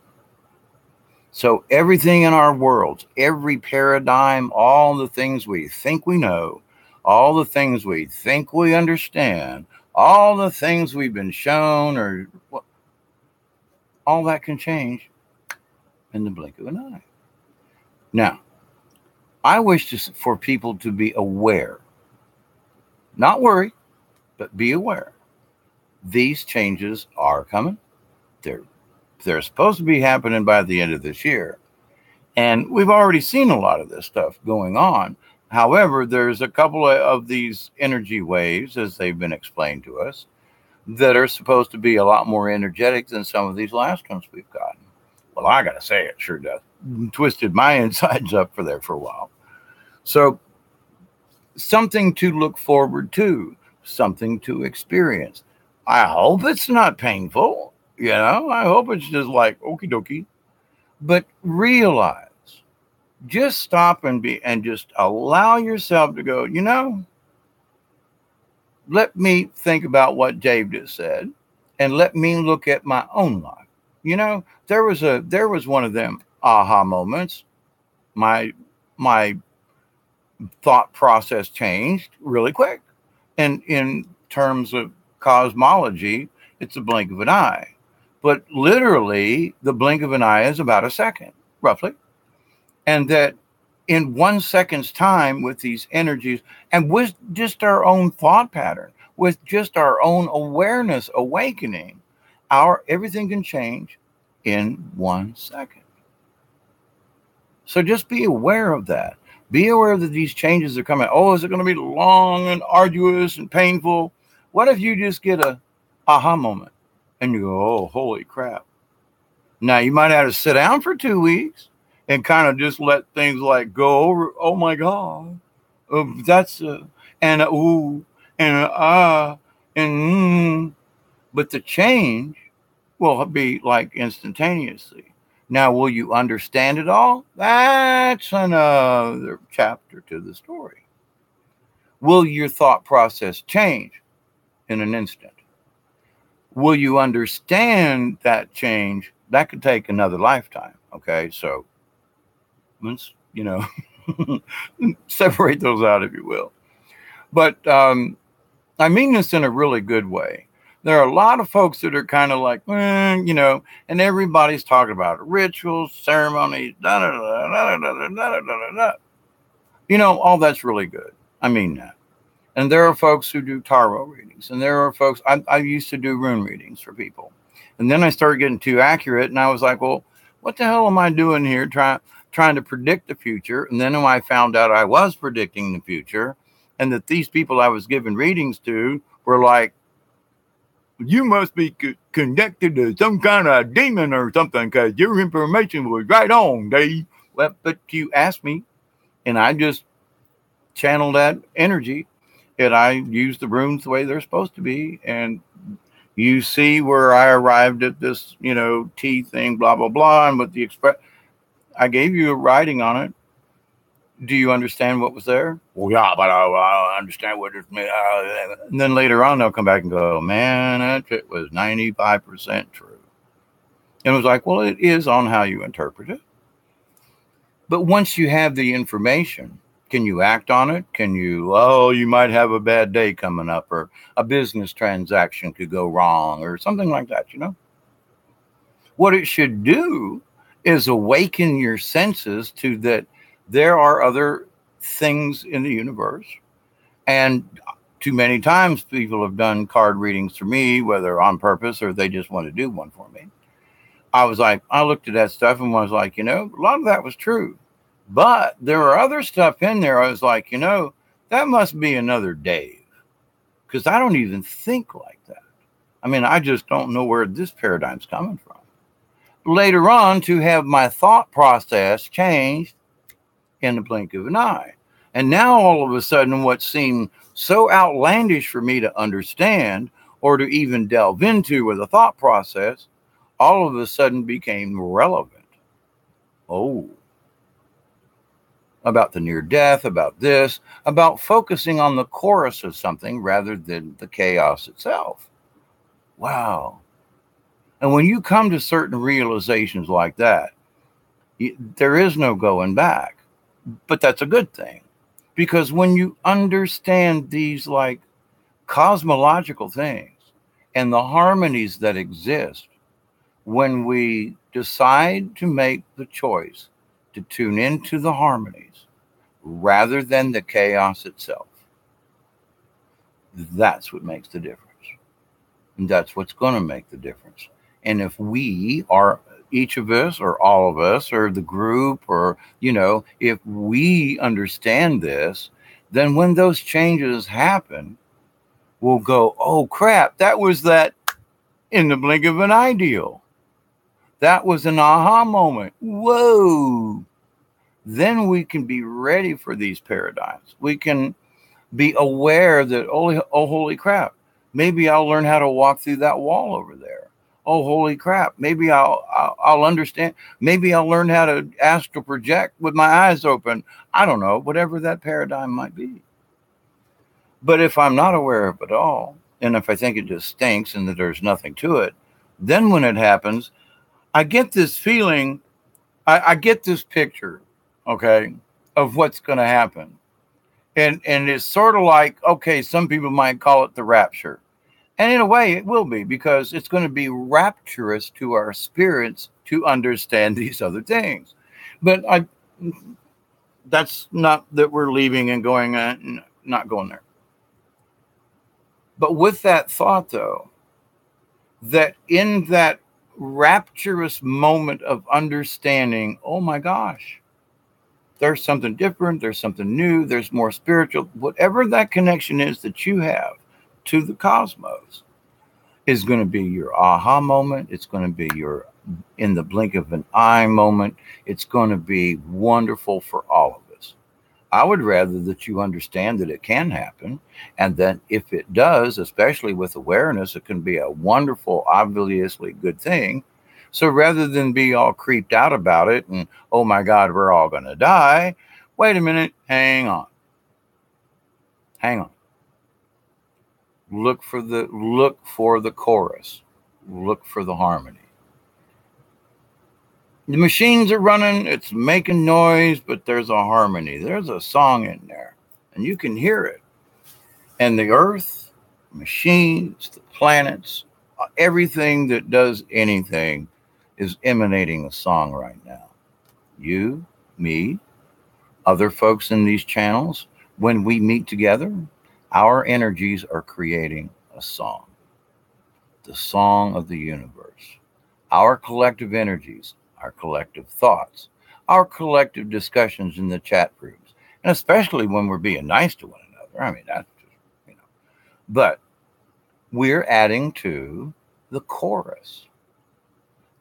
So everything in our worlds, every paradigm, all the things we think we know, all the things we think we understand, all the things we've been shown, or all that can change in the blink of an eye. Now, I wish for people to be aware, not worry, but be aware. These changes are coming. They're supposed to be happening by the end of this year. And we've already seen a lot of this stuff going on. However, there's a couple of these energy waves, as they've been explained to us, that are supposed to be a lot more energetic than some of these last ones we've gotten. Well, I got to say, it sure does. Twisted my insides up for a while. So something to look forward to, something to experience. I hope it's not painful. You know, I hope it's just like, okie dokie. But realize, just stop and just allow yourself to go, you know, let me think about what Dave just said and let me look at my own life. You know, there was one of them aha moments. My thought process changed really quick. And in terms of cosmology, it's a blink of an eye. But literally, the blink of an eye is about a second, roughly. And that in 1 second's time with these energies and with just our own thought pattern, with just our own awareness awakening, everything can change in 1 second. So just be aware of that. Be aware that these changes are coming. Oh, is it going to be long and arduous and painful? What if you just get a aha moment and you go, oh, holy crap. Now, you might have to sit down for 2 weeks and kind of just let things like go over. Oh my God. That's and a ooh and a and but the change will be like instantaneously. Now, will you understand it all? That's another chapter to the story. Will your thought process change in an instant? Will you understand that change? That could take another lifetime. Okay, so let's separate those out, if you will. But I mean this in a really good way. There are a lot of folks that are kind of like, and everybody's talking about it. Rituals, ceremonies, all that's really good. I mean that. And there are folks who do tarot readings, and there are folks, I used to do rune readings for people. And then I started getting too accurate, and I was like, well, what the hell am I doing here trying to predict the future? And then when I found out I was predicting the future, and that these people I was giving readings to were like, you must be connected to some kind of demon or something, because your information was right on, Dave. Well, but you asked me, and I just channeled that energy, and I used the runes the way they're supposed to be. And you see where I arrived at this, T thing, blah, blah, blah. And with the I gave you a writing on it. Do you understand what was there? Well, yeah, but I don't understand what it means. And then later on, they'll come back and go, man, that shit was 95% true. And it was like, well, it is on how you interpret it. But once you have the information, can you act on it? Can you, you might have a bad day coming up, or a business transaction could go wrong, or something like that, What it should do is awaken your senses to that there are other things in the universe. And too many times people have done card readings for me, whether on purpose or they just want to do one for me. I looked at that stuff and was like, a lot of that was true. But there were other stuff in there. I was like, that must be another Dave, because I don't even think like that. I mean, I just don't know where this paradigm's coming from. Later on, to have my thought process changed in the blink of an eye. And now all of a sudden, what seemed so outlandish for me to understand or to even delve into with a thought process, all of a sudden became relevant. Oh, about the near death, about this, about focusing on the chorus of something rather than the chaos itself. Wow. And when you come to certain realizations like that, there is no going back. But that's a good thing, because when you understand these like cosmological things and the harmonies that exist, when we decide to make the choice to tune into the harmonies rather than the chaos itself, that's what makes the difference. And that's what's going to make the difference. And if we are, each of us or all of us or the group, or, if we understand this, then when those changes happen, we'll go, oh crap, that was that in the blink of an eye deal. That was an aha moment. Whoa. Then we can be ready for these paradigms. We can be aware that, oh, holy crap, maybe I'll learn how to walk through that wall over there. Oh, holy crap, maybe I'll understand. Maybe I'll learn how to astral project with my eyes open. I don't know, whatever that paradigm might be. But if I'm not aware of it all, and if I think it just stinks and that there's nothing to it, then when it happens, I get this feeling, I get this picture, okay, of what's going to happen. And it's sort of like, okay, some people might call it the rapture. And in a way, it will be, because it's going to be rapturous to our spirits to understand these other things. But that's not that we're leaving and going, not going there. But with that thought, though, that in that rapturous moment of understanding, oh my gosh, there's something different, there's something new, there's more spiritual, whatever that connection is that you have to the cosmos is going to be your aha moment. It's going to be your in the blink of an eye moment. It's going to be wonderful for all of us. I would rather that you understand that it can happen, and that if it does, especially with awareness, it can be a wonderful, obviously good thing. So rather than be all creeped out about it and, oh my God, we're all going to die, wait a minute, hang on. Hang on. Look for the chorus. Look for the harmony. The machines are running, it's making noise, but there's a harmony. There's a song in there, and you can hear it. And the earth, machines, the planets, everything that does anything is emanating a song right now. You, me, other folks in these channels, when we meet together, our energies are creating a song. The song of the universe. Our collective energies, our collective thoughts, our collective discussions in the chat rooms, and especially when we're being nice to one another. I mean, that's just, but we're adding to the chorus.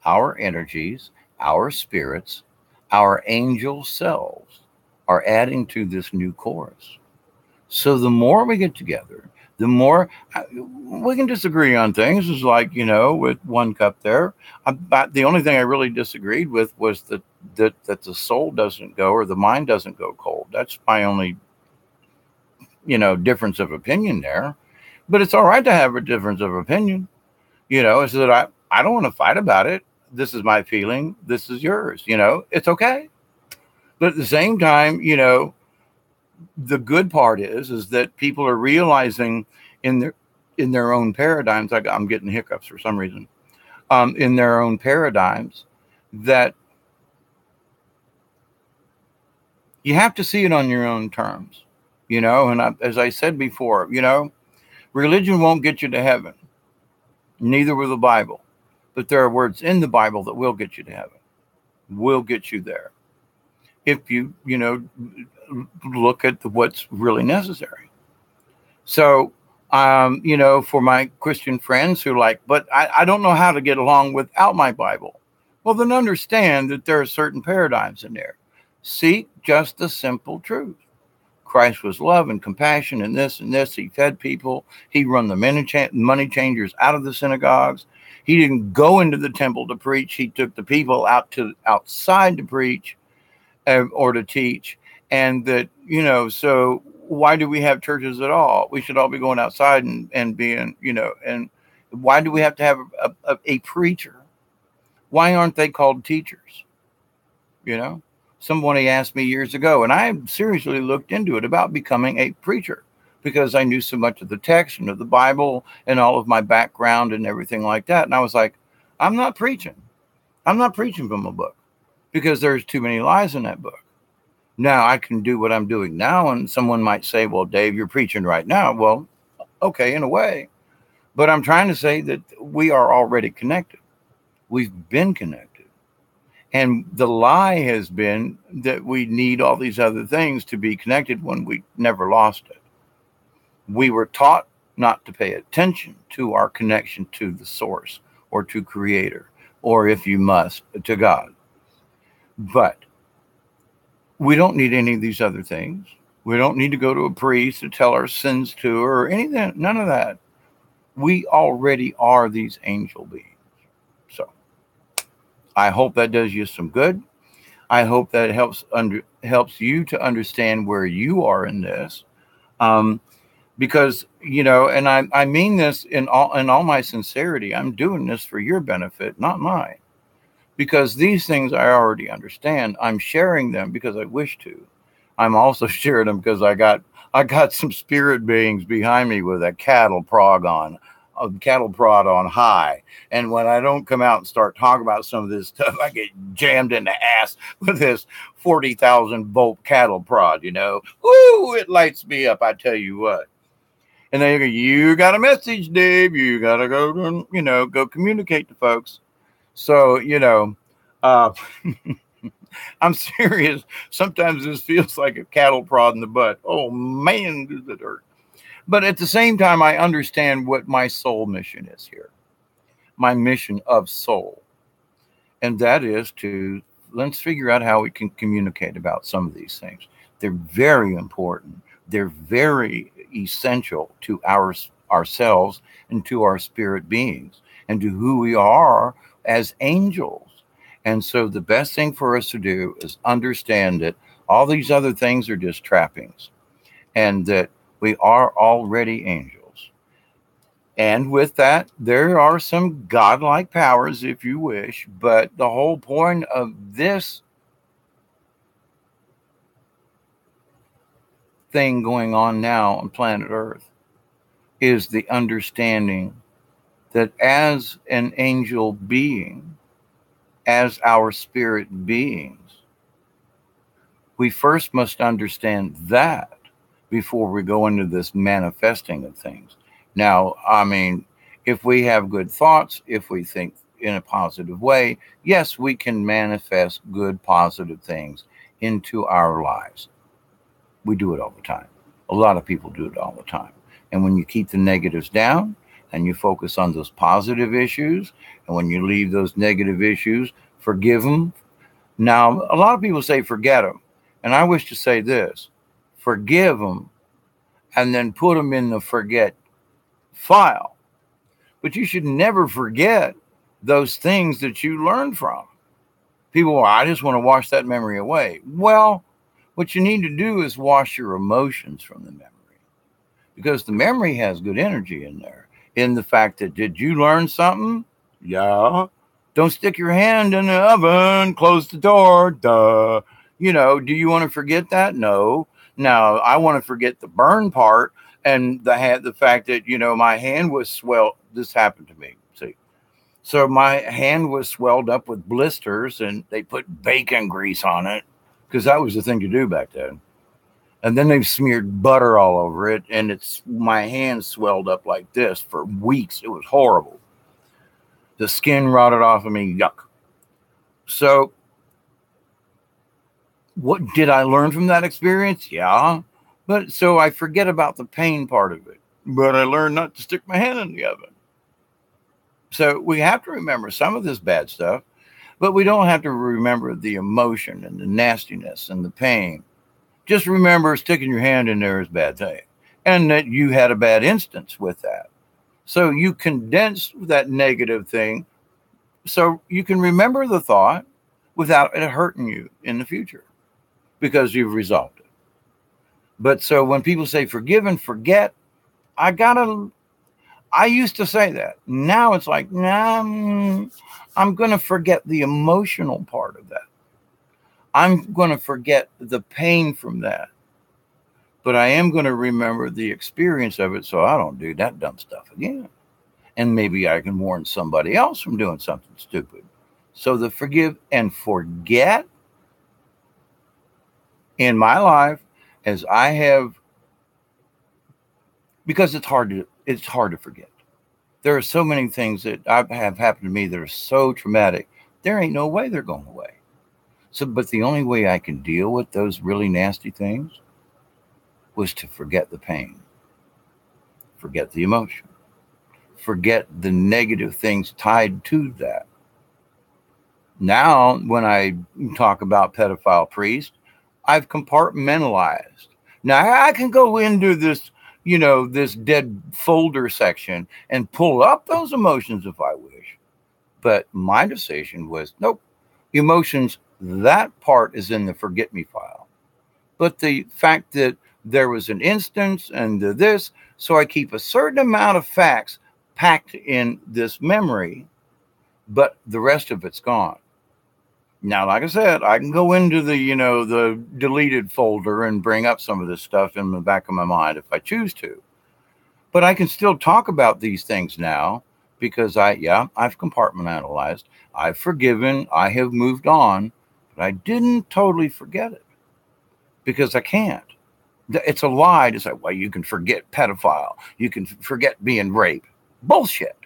Our energies, our spirits, our angel selves are adding to this new chorus. So the more we get together, the more we can disagree on things. Is like, with one cup there. The only thing I really disagreed with was that the soul doesn't go, or the mind doesn't go cold. That's my only, difference of opinion there. But it's all right to have a difference of opinion. It's that I don't want to fight about it. This is my feeling. This is yours. It's okay. But at the same time, the good part is that people are realizing in their own paradigms. I'm getting hiccups for some reason. In their own paradigms, that you have to see it on your own terms. And as I said before, religion won't get you to heaven. Neither will the Bible. But there are words in the Bible that will get you to heaven. Will get you there. If you, look at what's really necessary. So, for my Christian friends who but I don't know how to get along without my Bible. Well, then understand that there are certain paradigms in there. Seek just the simple truth. Christ was love and compassion and this and this. He fed people. He run the money changers out of the synagogues. He didn't go into the temple to preach. He took the people outside to preach or to teach. And that, so why do we have churches at all? We should all be going outside and being, and why do we have to have a preacher? Why aren't they called teachers? Somebody asked me years ago, and I seriously looked into it, about becoming a preacher, because I knew so much of the text and of the Bible and all of my background and everything like that. And I was like, I'm not preaching. I'm not preaching from a book, because there's too many lies in that book. Now I can do what I'm doing now. And someone might say, well, Dave, you're preaching right now. Well, okay, in a way. But I'm trying to say that we are already connected. We've been connected. And the lie has been that we need all these other things to be connected when we never lost it. We were taught not to pay attention to our connection to the source or to Creator, or if you must, to God. But we don't need any of these other things. We don't need to go to a priest to tell our sins to, or anything, none of that. We already are these angel beings. So I hope that does you some good. I hope that it helps you to understand where you are in this. Because, and I mean this in all my sincerity. I'm doing this for your benefit, not mine. Because these things I already understand. I'm sharing them because I wish to. I'm also sharing them because I got some spirit beings behind me with a cattle prod on high. And when I don't come out and start talking about some of this stuff, I get jammed in the ass with this 40,000 volt cattle prod, Ooh, it lights me up, I tell you what. And they go, you got a message, Dave. You got to go, go communicate to folks. So, I'm serious. Sometimes this feels like a cattle prod in the butt. Oh, man, does it hurt. But at the same time, I understand what my soul mission is here. My mission of soul. And that is to let's figure out how we can communicate about some of these things. They're very important. They're very essential to ourselves and to our spirit beings and to who we are as angels. And so the best thing for us to do is understand that all these other things are just trappings and that we are already angels. And with that, there are some godlike powers, if you wish, but the whole point of this thing going on now on planet Earth is the understanding that as an angel being, as our spirit beings, we first must understand that before we go into this manifesting of things. Now, I mean, if we have good thoughts, if we think in a positive way, yes, we can manifest good, positive things into our lives. We do it all the time. A lot of people do it all the time. And when you keep the negatives down and you focus on those positive issues, and when you leave those negative issues, forgive them. Now, a lot of people say forget them. And I wish to say this, forgive them and then put them in the forget file. But you should never forget those things that you learned from. People, well, I just want to wash that memory away. Well, what you need to do is wash your emotions from the memory, because the memory has good energy in there. In the fact that, did you learn something? Yeah. Don't stick your hand in the oven. Close the door. Duh. You know, do you want to forget that? No. Now, I want to forget the burn part and the fact that, you know, my hand was swelled. This happened to me. See, so my hand was swelled up with blisters, and they put bacon grease on it because that was the thing to do back then. And then they smeared butter all over it, and my hand swelled up like this for weeks. It was horrible. The skin rotted off of me. Yuck. So what did I learn from that experience? Yeah. But so I forget about the pain part of it. But I learned not to stick my hand in the oven. So we have to remember some of this bad stuff, but we don't have to remember the emotion and the nastiness and the pain. Just remember sticking your hand in there is a bad thing, and that you had a bad instance with that. So you condense that negative thing so you can remember the thought without it hurting you in the future because you've resolved it. But so when people say forgive and forget, I used to say that. Now it's like, nah, I'm going to forget the emotional part of that. I'm going to forget the pain from that. But I am going to remember the experience of it so I don't do that dumb stuff again. And maybe I can warn somebody else from doing something stupid. So the forgive and forget in my life, as I have, because it's hard to forget. There are so many things that have happened to me that are so traumatic. There ain't no way they're going away. So, but the only way I can deal with those really nasty things was to forget the pain, forget the emotion, forget the negative things tied to that. Now, when I talk about pedophile priest, I've compartmentalized. Now, I can go into this, this dead folder section and pull up those emotions if I wish. But my decision was, nope, emotions, that part is in the forget me file. But the fact that there was an instance and this, so I keep a certain amount of facts packed in this memory, but the rest of it's gone. Now, like I said, I can go into the deleted folder and bring up some of this stuff in the back of my mind if I choose to. But I can still talk about these things now because I've compartmentalized, I've forgiven, I have moved on, but I didn't totally forget it because I can't. It's a lie to say, well, you can forget pedophile. You can forget being raped. Bullshit.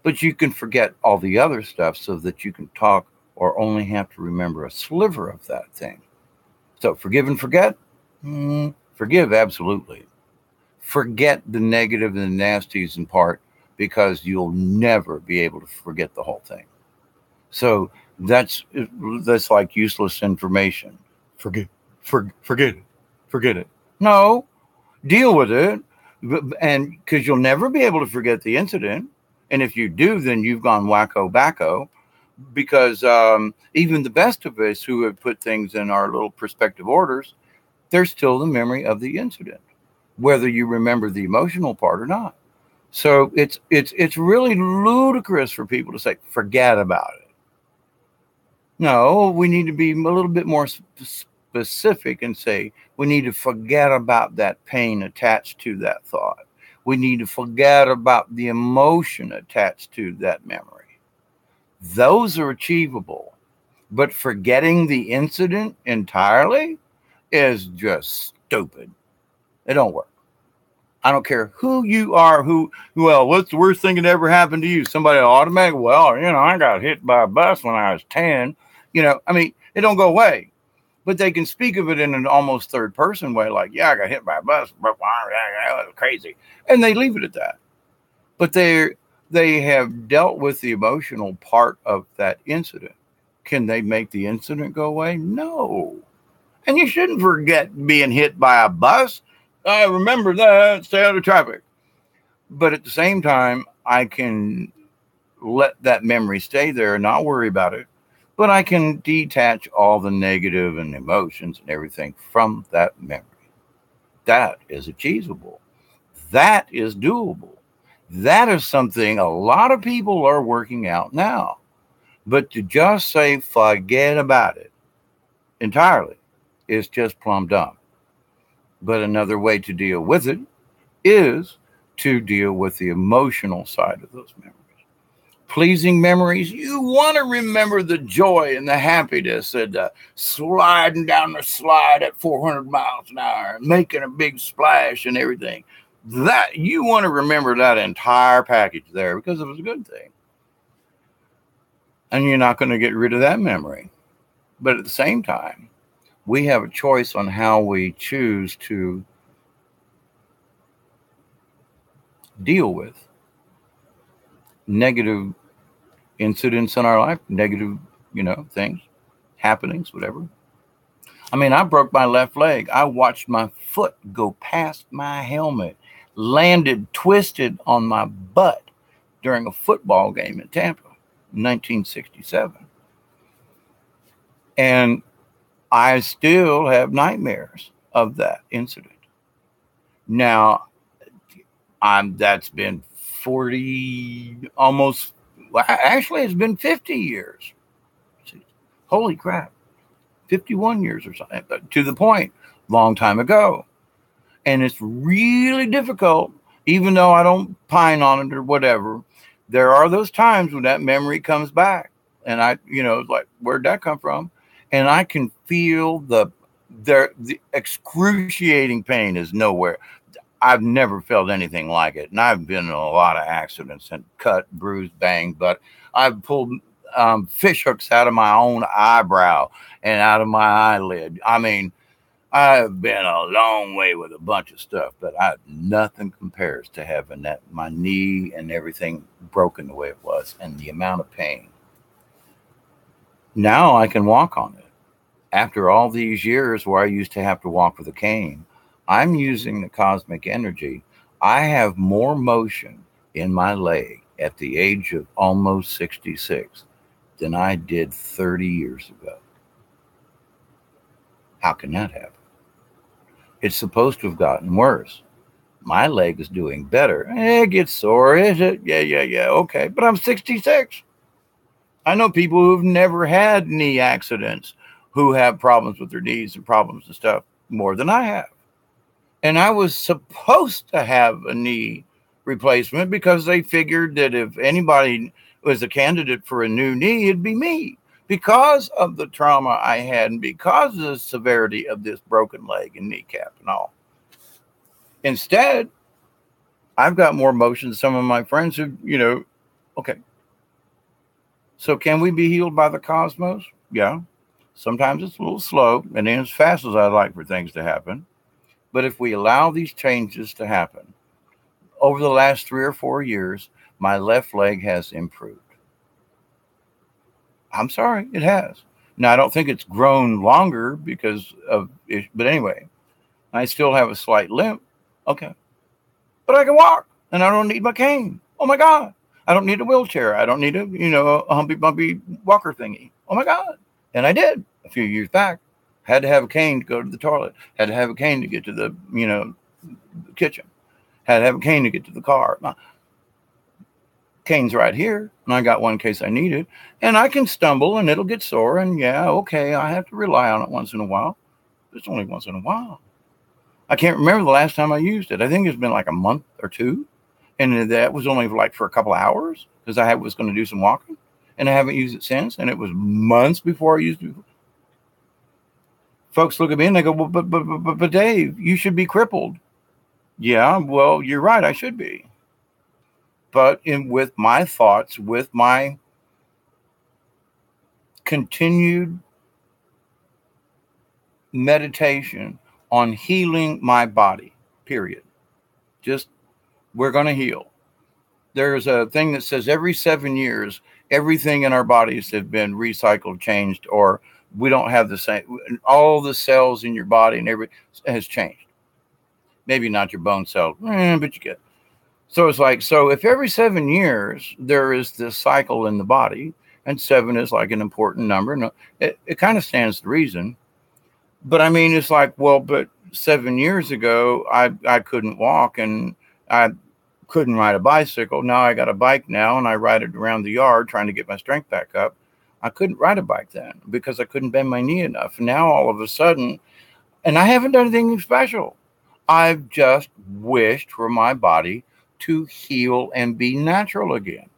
But you can forget all the other stuff so that you can talk or only have to remember a sliver of that thing. So forgive and forget? Forgive, absolutely. Forget the negative and the nasties in part because you'll never be able to forget the whole thing. So that's like useless information. Forget, forget it, forget it. No, deal with it, and because you'll never be able to forget the incident, and if you do, then you've gone wacko backo. Because even the best of us who have put things in our little perspective orders, there's still the memory of the incident, whether you remember the emotional part or not. So it's really ludicrous for people to say forget about it. No, we need to be a little bit more specific and say we need to forget about that pain attached to that thought. We need to forget about the emotion attached to that memory. Those are achievable, but forgetting the incident entirely is just stupid. It don't work. I don't care who you are, well, what's the worst thing that ever happened to you? Somebody automatically, well, I got hit by a bus when I was 10. I mean, it don't go away. But they can speak of it in an almost third person way, like, yeah, I got hit by a bus, crazy. And they leave it at that. But they have dealt with the emotional part of that incident. Can they make the incident go away? No. And you shouldn't forget being hit by a bus. I remember that, stay out of traffic. But at the same time, I can let that memory stay there and not worry about it. But I can detach all the negative and emotions and everything from that memory. That is achievable. That is doable. That is something a lot of people are working out now. But to just say, forget about it entirely is just plumb dumb. But another way to deal with it is to deal with the emotional side of those memories. Pleasing memories, you want to remember the joy and the happiness and sliding down the slide at 400 miles an hour and making a big splash and everything. That you want to remember that entire package there because it was a good thing. And you're not going to get rid of that memory. But at the same time, we have a choice on how we choose to deal with negative incidents in our life, negative, things, happenings, whatever. I mean, I broke my left leg. I watched my foot go past my helmet, landed twisted on my butt during a football game in Tampa, 1967. And I still have nightmares of that incident. Now, that's been 40, almost, actually, it's been 50 years. Holy crap. 51 years or something, to the point, long time ago. And it's really difficult, even though I don't pine on it or whatever. There are those times when that memory comes back. And I, like, where'd that come from? And I can feel the excruciating pain is nowhere. I've never felt anything like it. And I've been in a lot of accidents and cut, bruised, banged, but I've pulled fish hooks out of my own eyebrow and out of my eyelid. I mean, I've been a long way with a bunch of stuff, but nothing compares to having my knee and everything broken the way it was and the amount of pain. Now I can walk on it. After all these years where I used to have to walk with a cane, I'm using the cosmic energy. I have more motion in my leg at the age of almost 66 than I did 30 years ago. How can that happen? It's supposed to have gotten worse. My leg is doing better. It gets sore, is it? Yeah, okay. But I'm 66. I know people who've never had knee accidents who have problems with their knees and problems and stuff more than I have. And I was supposed to have a knee replacement because they figured that if anybody was a candidate for a new knee, it'd be me because of the trauma I had and because of the severity of this broken leg and kneecap and all. Instead, I've got more motion than some of my friends who, okay. So can we be healed by the cosmos? Yeah. Sometimes it's a little slow and ain't as fast as I'd like for things to happen. But if we allow these changes to happen, over the last 3 or 4 years, my left leg has improved. I'm sorry, it has. Now, I don't think it's grown longer because of it, but anyway, I still have a slight limp. Okay. But I can walk and I don't need my cane. Oh my God. I don't need a wheelchair. I don't need a humpy bumpy walker thingy. Oh my God. And I did a few years back. Had to have a cane to go to the toilet. Had to have a cane to get to the, kitchen. Had to have a cane to get to the car. My cane's right here. And I got one in case I need it. And I can stumble and it'll get sore. And yeah, okay, I have to rely on it once in a while. It's only once in a while. I can't remember the last time I used it. I think it's been like a month or two. And that was only like for a couple of hours because I was going to do some walking. And I haven't used it since. And it was months before I used it. Folks look at me and they go, well, but Dave, you should be crippled. Yeah, well, you're right. I should be. But with my thoughts, with my continued meditation on healing my body, period. Just, we're going to heal. There's a thing that says every 7 years, everything in our bodies have been recycled, changed, or we don't have the same, all the cells in your body and everything has changed. Maybe not your bone cell, but you get it. So it's like, so if every 7 years there is this cycle in the body, and 7 is like an important number, no, it kind of stands to reason. But I mean, it's like, well, but 7 years ago, I couldn't walk and I couldn't ride a bicycle. Now I got a bike now and I ride it around the yard trying to get my strength back up. I couldn't ride a bike then because I couldn't bend my knee enough. And now all of a sudden, and I haven't done anything special. I've just wished for my body to heal and be natural again,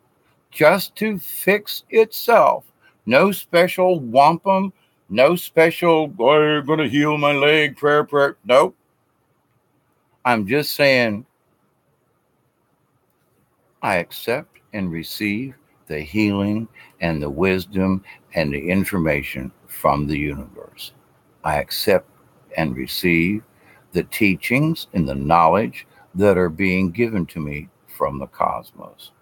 just to fix itself. No special wampum, no special, I'm going to heal my leg, prayer. Nope. I'm just saying, I accept and receive the healing and the wisdom and the information from the universe. I accept and receive the teachings and the knowledge that are being given to me from the cosmos.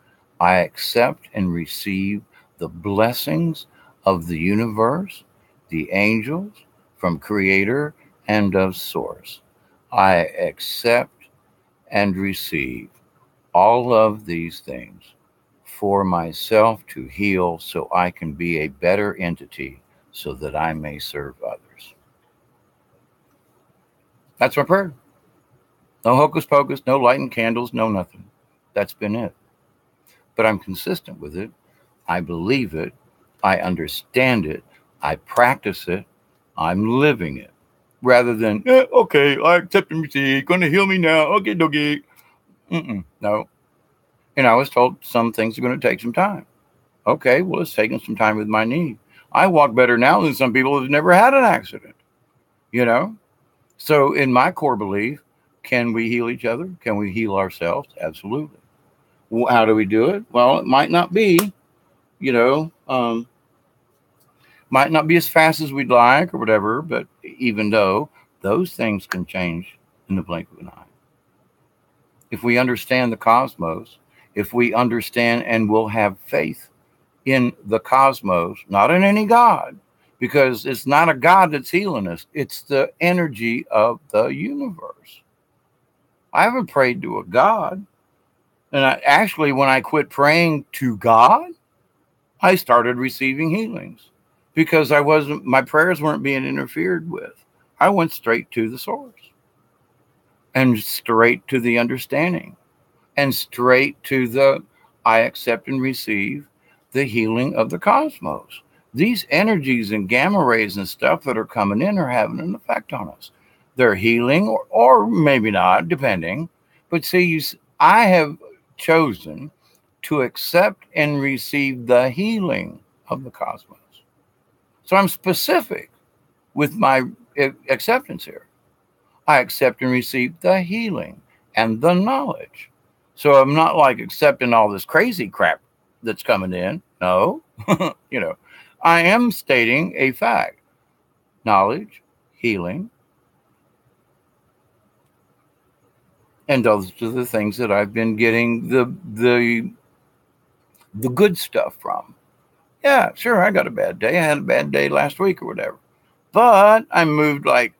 I accept and receive the blessings of the universe, the angels, from Creator and of Source. I accept and receive all of these things for myself to heal so I can be a better entity so that I may serve others. That's my prayer. No hocus pocus, no lighting candles, no nothing. That's been it. But I'm consistent with it. I believe it. I understand it. I practice it. I'm living it. Rather than, okay, I accept and receive, going to heal me now. Okay, doggy. No. And I was told some things are going to take some time. Okay, well, it's taking some time with my knee. I walk better now than some people who've never had an accident. So in my core belief, can we heal each other? Can we heal ourselves? Absolutely. Well, how do we do it? Well, it might not be, might not be as fast as we'd like or whatever, but even though those things can change in the blink of an eye. If we understand the cosmos, if we understand and will have faith in the cosmos, not in any God, because it's not a God that's healing us. It's the energy of the universe. I haven't prayed to a God. And when I quit praying to God, I started receiving healings because my prayers weren't being interfered with. I went straight to the source and straight to the understanding and straight to I accept and receive the healing of the cosmos. These energies and gamma rays and stuff that are coming in are having an effect on us. They're healing or maybe not, depending. But see, I have chosen to accept and receive the healing of the cosmos. So I'm specific with my acceptance here. I accept and receive the healing and the knowledge. So I'm not like accepting all this crazy crap that's coming in. No, I am stating a fact. Knowledge, healing, and those are the things that I've been getting the good stuff from. Yeah, sure, I got a bad day. I had a bad day last week or whatever. But I moved like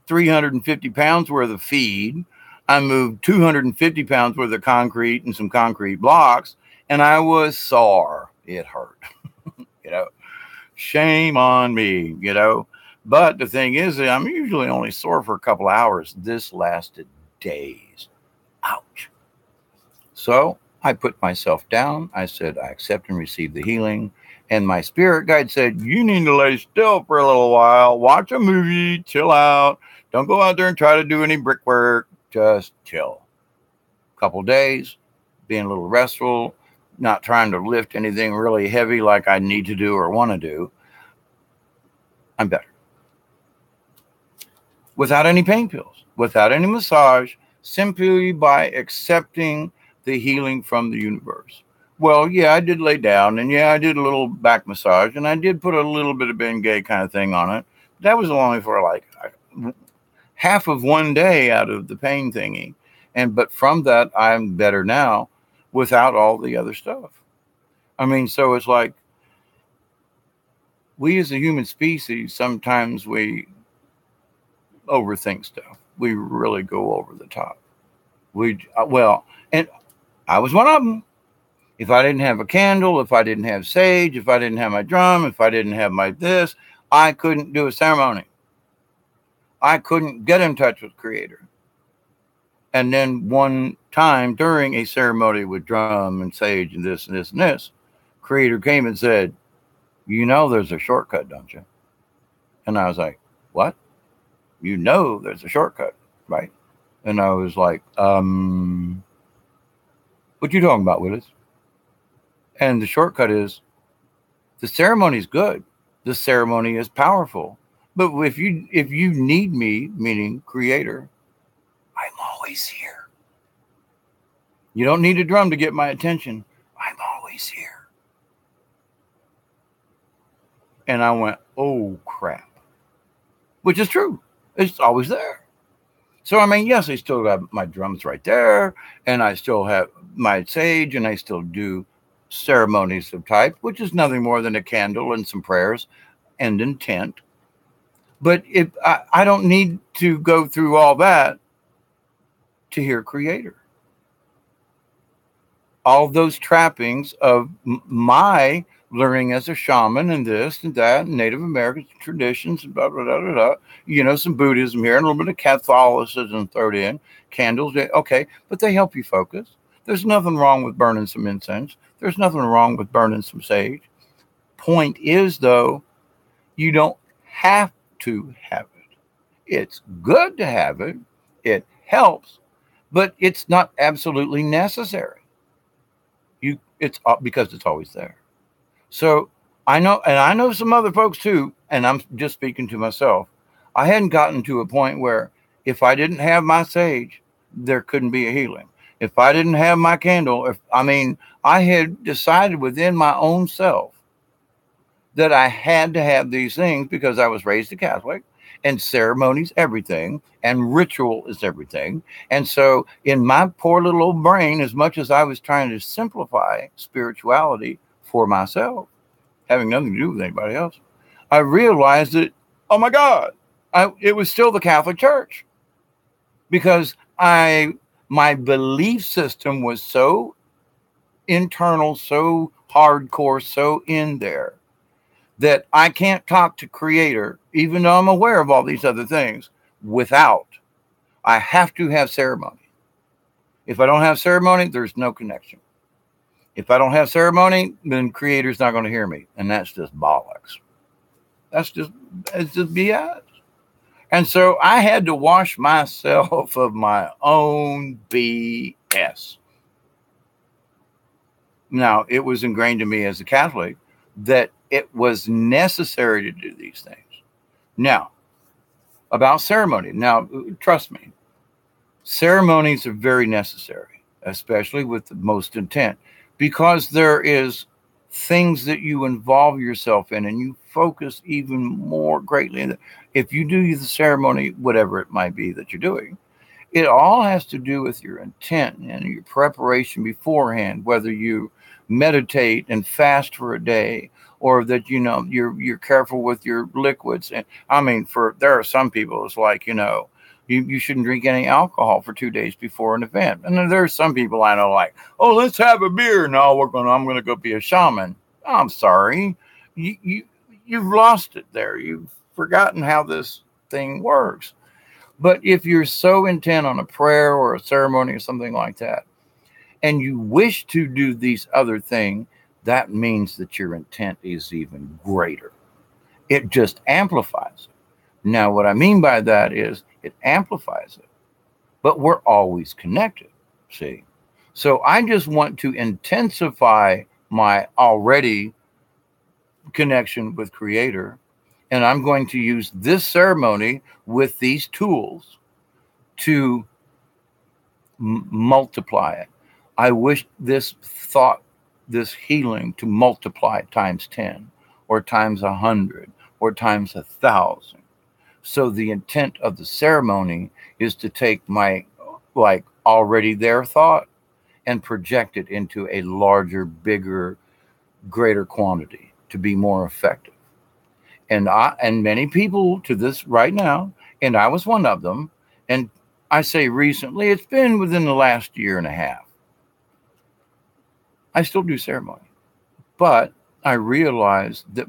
350 pounds worth of feed. I moved 250 pounds worth of concrete and some concrete blocks, and I was sore. It hurt, you know. Shame on me, you know. But the thing is, I'm usually only sore for a couple hours. This lasted days. Ouch. So I put myself down. I said, I accept and receive the healing. And my spirit guide said, you need to lay still for a little while, watch a movie, chill out. Don't go out there and try to do any brickwork. Just chill. Couple days, being a little restful, not trying to lift anything really heavy like I need to do or want to do. I'm better. Without any pain pills, without any massage, simply by accepting the healing from the universe. Well, yeah, I did lay down, and yeah, I did a little back massage, and I did put a little bit of Bengay kind of thing on it. That was only for like half of one day out of the pain thingy. But from that, I'm better now without all the other stuff. I mean, so it's like we as a human species, sometimes we overthink stuff. We really go over the top. And I was one of them. If I didn't have a candle, if I didn't have sage, if I didn't have my drum, if I didn't have my this, I couldn't do a ceremony. I couldn't get in touch with Creator. And then one time during a ceremony with drum and sage and this and this and this, Creator came and said, you know there's a shortcut, don't you? And I was like, what? You know there's a shortcut, right? And I was like, what you talking about, Willis? And the shortcut is, the ceremony is good. The ceremony is powerful. But if you need me, meaning Creator, I'm always here. You don't need a drum to get my attention. I'm always here. And I went, oh, crap. Which is true. It's always there. So, I mean, yes, I still got my drums right there, and I still have my sage, and I still do ceremonies of type, which is nothing more than a candle and some prayers and intent. But I don't need to go through all that to hear Creator. All those trappings of my learning as a shaman and this and that, and Native American traditions, and blah, blah, blah, blah, blah. You know, some Buddhism here and a little bit of Catholicism thrown in, candles. Okay, but they help you focus. There's nothing wrong with burning some incense. There's nothing wrong with burning some sage. Point is, though, you don't have to have it. It's good to have it. It helps, but it's not absolutely necessary. It's because it's always there. So I know, and I know some other folks too, and I'm just speaking to myself. I hadn't gotten to a point where if I didn't have my sage, there couldn't be a healing. If I didn't have my candle, I had decided within my own self that I had to have these things because I was raised a Catholic, and ceremony's everything, and ritual is everything. And so in my poor little old brain, as much as I was trying to simplify spirituality for myself, having nothing to do with anybody else, I realized that, oh my God, it was still the Catholic Church, because my belief system was so internal, so hardcore, so in there, that I can't talk to Creator, even though I'm aware of all these other things, I have to have ceremony. If I don't have ceremony, there's no connection. If I don't have ceremony, then Creator's not going to hear me. And that's just bollocks. It's just BS. And so I had to wash myself of my own BS. Now, it was ingrained in me as a Catholic that it was necessary to do these things. Now, about ceremony. Now, trust me, ceremonies are very necessary, especially with the most intent, because there is things that you involve yourself in and you focus even more greatly in it. If you do the ceremony, whatever it might be that you're doing, it all has to do with your intent and your preparation beforehand, whether you meditate and fast for a day, or that you're careful with your liquids. And I mean, there are some people, it's like, you shouldn't drink any alcohol for 2 days before an event. And then there's some people I know, like, oh, let's have a beer. No, I'm gonna go be a shaman. I'm sorry, you've lost it there. You've forgotten how this thing works. But if you're so intent on a prayer or a ceremony or something like that, and you wish to do these other things, that means that your intent is even greater. It just amplifies it. Now, what I mean by that is it amplifies it, but we're always connected, see? So I just want to intensify my already connection with Creator, and I'm going to use this ceremony with these tools to multiply it. I wish this thought, this healing, to multiply times 10 or times 100 or times 1,000. So the intent of the ceremony is to take my already there thought and project it into a larger, bigger, greater quantity to be more effective. And many people to this right now, and I was one of them, and I say recently, it's been within the last year and a half. I still do ceremony, but I realized that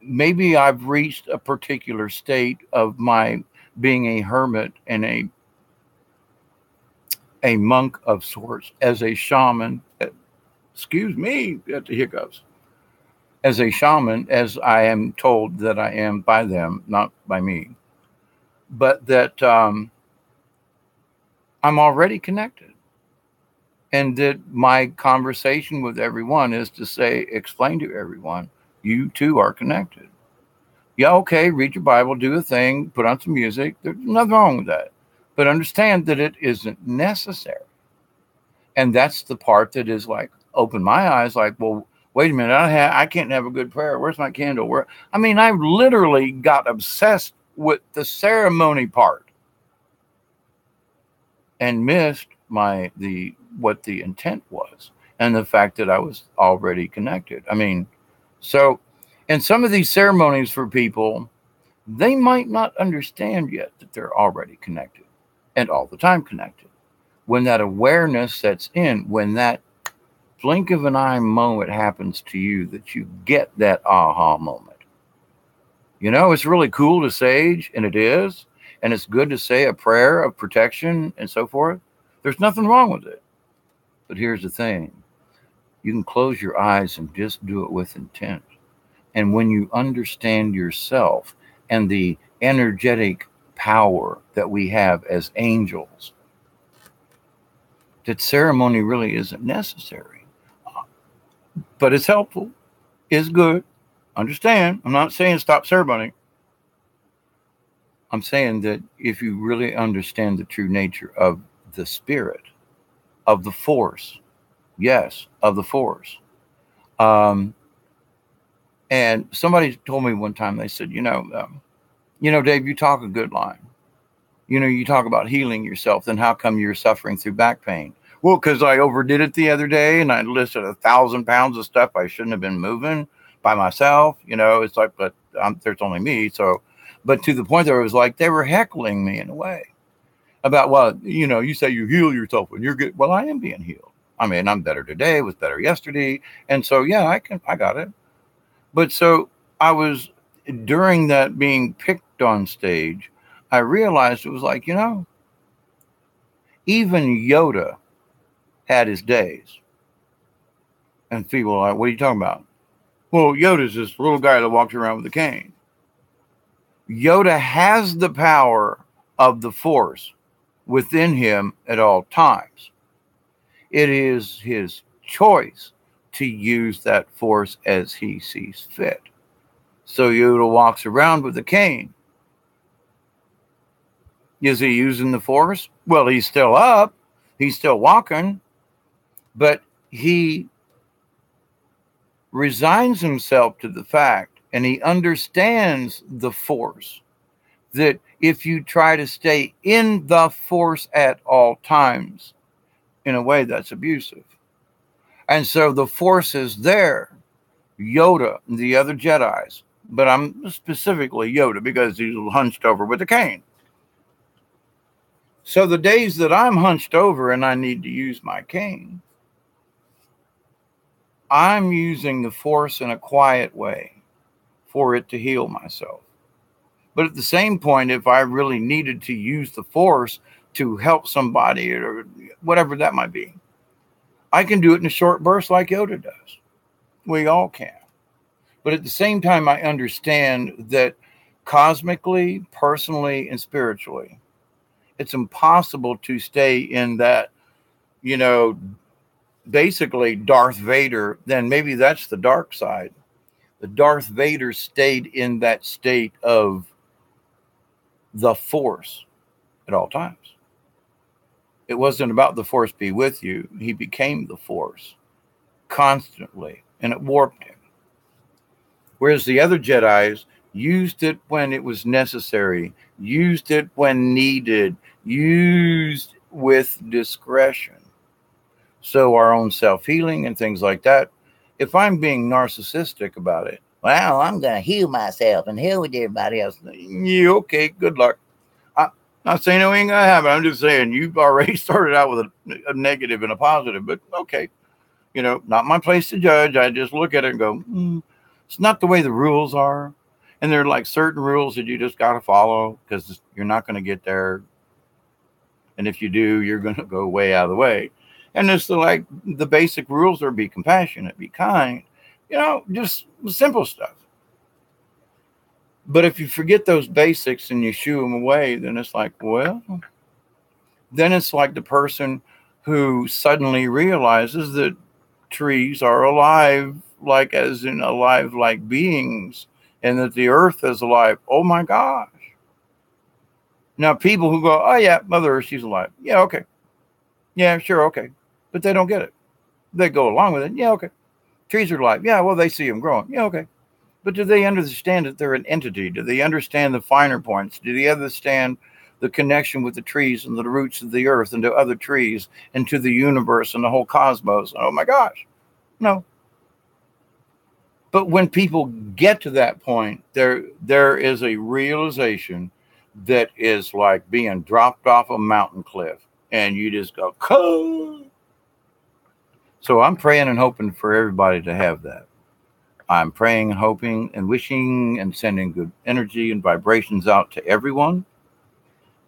maybe I've reached a particular state of my being a hermit and a monk of sorts, as a shaman. Excuse me, got the hiccups. As a shaman, as I am told that I am by them, not by me, but that I'm already connected. And that my conversation with everyone is to explain to everyone, you too are connected. Yeah, okay, read your Bible, do a thing, put on some music. There's nothing wrong with that. But understand that it isn't necessary. And that's the part that is like, open my eyes, like, well, wait a minute, I can't have a good prayer. Where's my candle? I literally got obsessed with the ceremony part and missed what the intent was, and the fact that I was already connected. So in some of these ceremonies for people, they might not understand yet that they're already connected and all the time connected. When that awareness sets in, when that blink of an eye moment happens to you, that you get that aha moment. It's really cool to sage, and it is, and it's good to say a prayer of protection and so forth. There's nothing wrong with it. But here's the thing. You can close your eyes and just do it with intent. And when you understand yourself and the energetic power that we have as angels, that ceremony really isn't necessary. But it's helpful. It's good. Understand, I'm not saying stop ceremony. I'm saying that if you really understand the true nature of the spirit, of the force, yes, of the force. And somebody told me one time, they said, Dave, you talk a good line. You talk about healing yourself. Then how come you're suffering through back pain? Well, because I overdid it the other day and I listed 1,000 pounds of stuff I shouldn't have been moving by myself. It's like, but there's only me. So, but to the point that it was like they were heckling me in a way about, well, you say you heal yourself when you're good. Well, I am being healed. I'm better today, was better yesterday. And so, yeah, I got it. But so I was, during that being picked on stage, I realized it was like, even Yoda had his days. And people are like, what are you talking about? Well, Yoda's this little guy that walks around with a cane. Yoda has the power of the Force within him at all times. It is his choice to use that Force as he sees fit. So Yoda walks around with a cane. Is he using the Force? Well, he's still up. He's still walking. But he resigns himself to the fact, and he understands the Force, that if you try to stay in the Force at all times, in a way that's abusive. And so the Force is there. Yoda and the other Jedis, but I'm specifically Yoda because he's hunched over with a cane. So the days that I'm hunched over and I need to use my cane, I'm using the Force in a quiet way for it to heal myself. But at the same point, if I really needed to use the Force to help somebody or whatever that might be, I can do it in a short burst like Yoda does. We all can. But at the same time, I understand that cosmically, personally, and spiritually, it's impossible to stay in that, basically Darth Vader. Then maybe that's the dark side. The Darth Vader stayed in that state of the Force at all times. It wasn't about the Force be with you. He became the Force constantly, and it warped him. Whereas the other Jedis used it when it was necessary, used it when needed, used with discretion. So our own self-healing and things like that, if I'm being narcissistic about it, well, I'm going to heal myself and heal with everybody else. Yeah, okay, good luck. I'm not saying it ain't going to happen. I'm just saying you've already started out with a negative and a positive, but okay. Not my place to judge. I just look at it and go, it's not the way the rules are. And there are like certain rules that you just got to follow because you're not going to get there. And if you do, you're going to go way out of the way. And it's like the basic rules are be compassionate, be kind, just simple stuff. But if you forget those basics and you shoo them away, then it's like, then it's like the person who suddenly realizes that trees are alive, like as in alive like beings, and that the earth is alive. Oh my gosh. Now people who go, oh yeah, Mother Earth, she's alive. Yeah, okay. Yeah, sure, okay. But they don't get it. They go along with it. Yeah, okay. Trees are alive. Yeah, well, they see them growing. Yeah, okay. But do they understand that they're an entity? Do they understand the finer points? Do they understand the connection with the trees and the roots of the earth and to other trees and to the universe and the whole cosmos? Oh my gosh. No. But when people get to that point, there is a realization that is like being dropped off a mountain cliff and you just go, "Cool." So I'm praying and hoping for everybody to have that. I'm praying and hoping and wishing and sending good energy and vibrations out to everyone.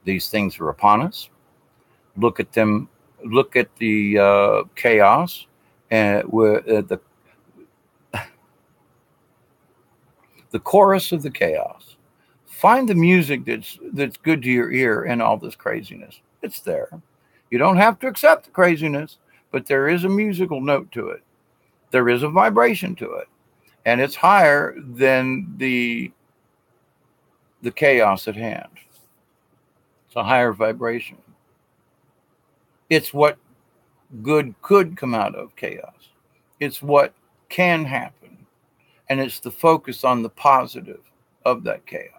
These things are upon us. Look at them. Look at the chaos and the chorus of the chaos. Find the music that's good to your ear in all this craziness. It's there. You don't have to accept the craziness, but there is a musical note to it. There is a vibration to it. And it's higher than the chaos at hand. It's a higher vibration. It's what good could come out of chaos. It's what can happen. And it's the focus on the positive of that chaos.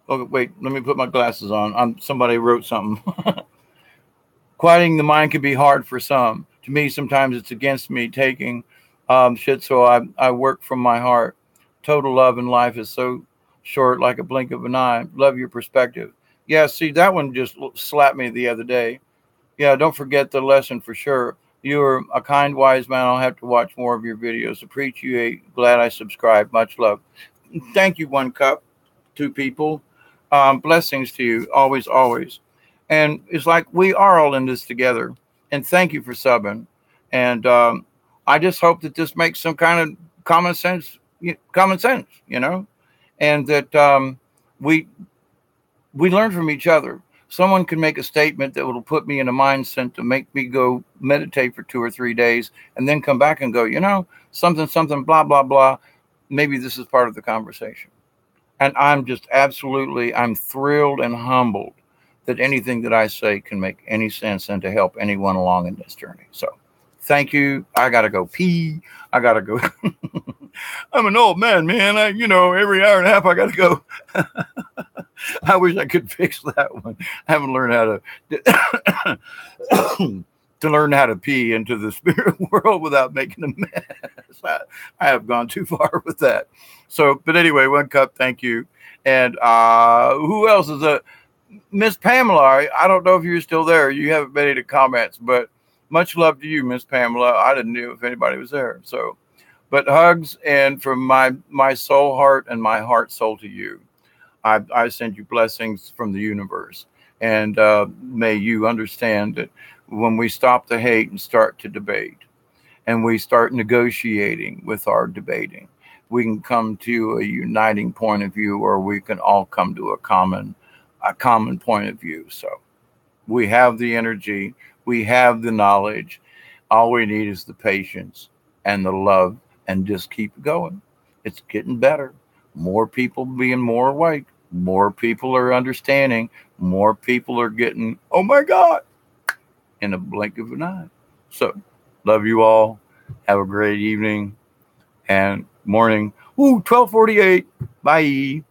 Oh, wait, let me put my glasses on. Somebody wrote something. Quieting the mind can be hard for some. To me, sometimes it's against me taking shit, so I work from my heart. Total love in life is so short, like a blink of an eye. Love your perspective. Yeah, see, that one just slapped me the other day. Yeah, don't forget the lesson for sure. You're a kind, wise man. I'll have to watch more of your videos. Appreciate. Glad I subscribed. Much love. Thank you, One Cup. Two people. Blessings to you. Always, always. And it's like we are all in this together. And thank you for subbing. And I just hope that this makes some kind of common sense, and that we learn from each other. Someone can make a statement that will put me in a mindset to make me go meditate for 2 or 3 days and then come back and go, something, blah, blah, blah. Maybe this is part of the conversation. And I'm just I'm thrilled and humbled that anything that I say can make any sense and to help anyone along in this journey. So thank you. I got to go pee. I got to go. I'm an old man, man. Every hour and a half I got to go. I wish I could fix that one. I haven't learned how to. to learn how to pee into the spirit world without making a mess. I have gone too far with that. So, but anyway, one cup, thank you. And who else is a Miss Pamela? I don't know if you're still there. You haven't made any comments, but much love to you, Miss Pamela. I didn't know if anybody was there. So, but hugs, and from my soul heart and my heart soul to you, I send you blessings from the universe. And may you understand that when we stop the hate and start to debate, and we start negotiating with our debating, we can come to a uniting point of view, or we can all come to a common point of view. So we have the energy, we have the knowledge. All we need is the patience and the love, and just keep going. It's getting better. More people being more awake. More people are understanding. More people are getting, oh my God, in a blink of an eye. So, love you all. Have a great evening and morning. Ooh, 12:48. Bye.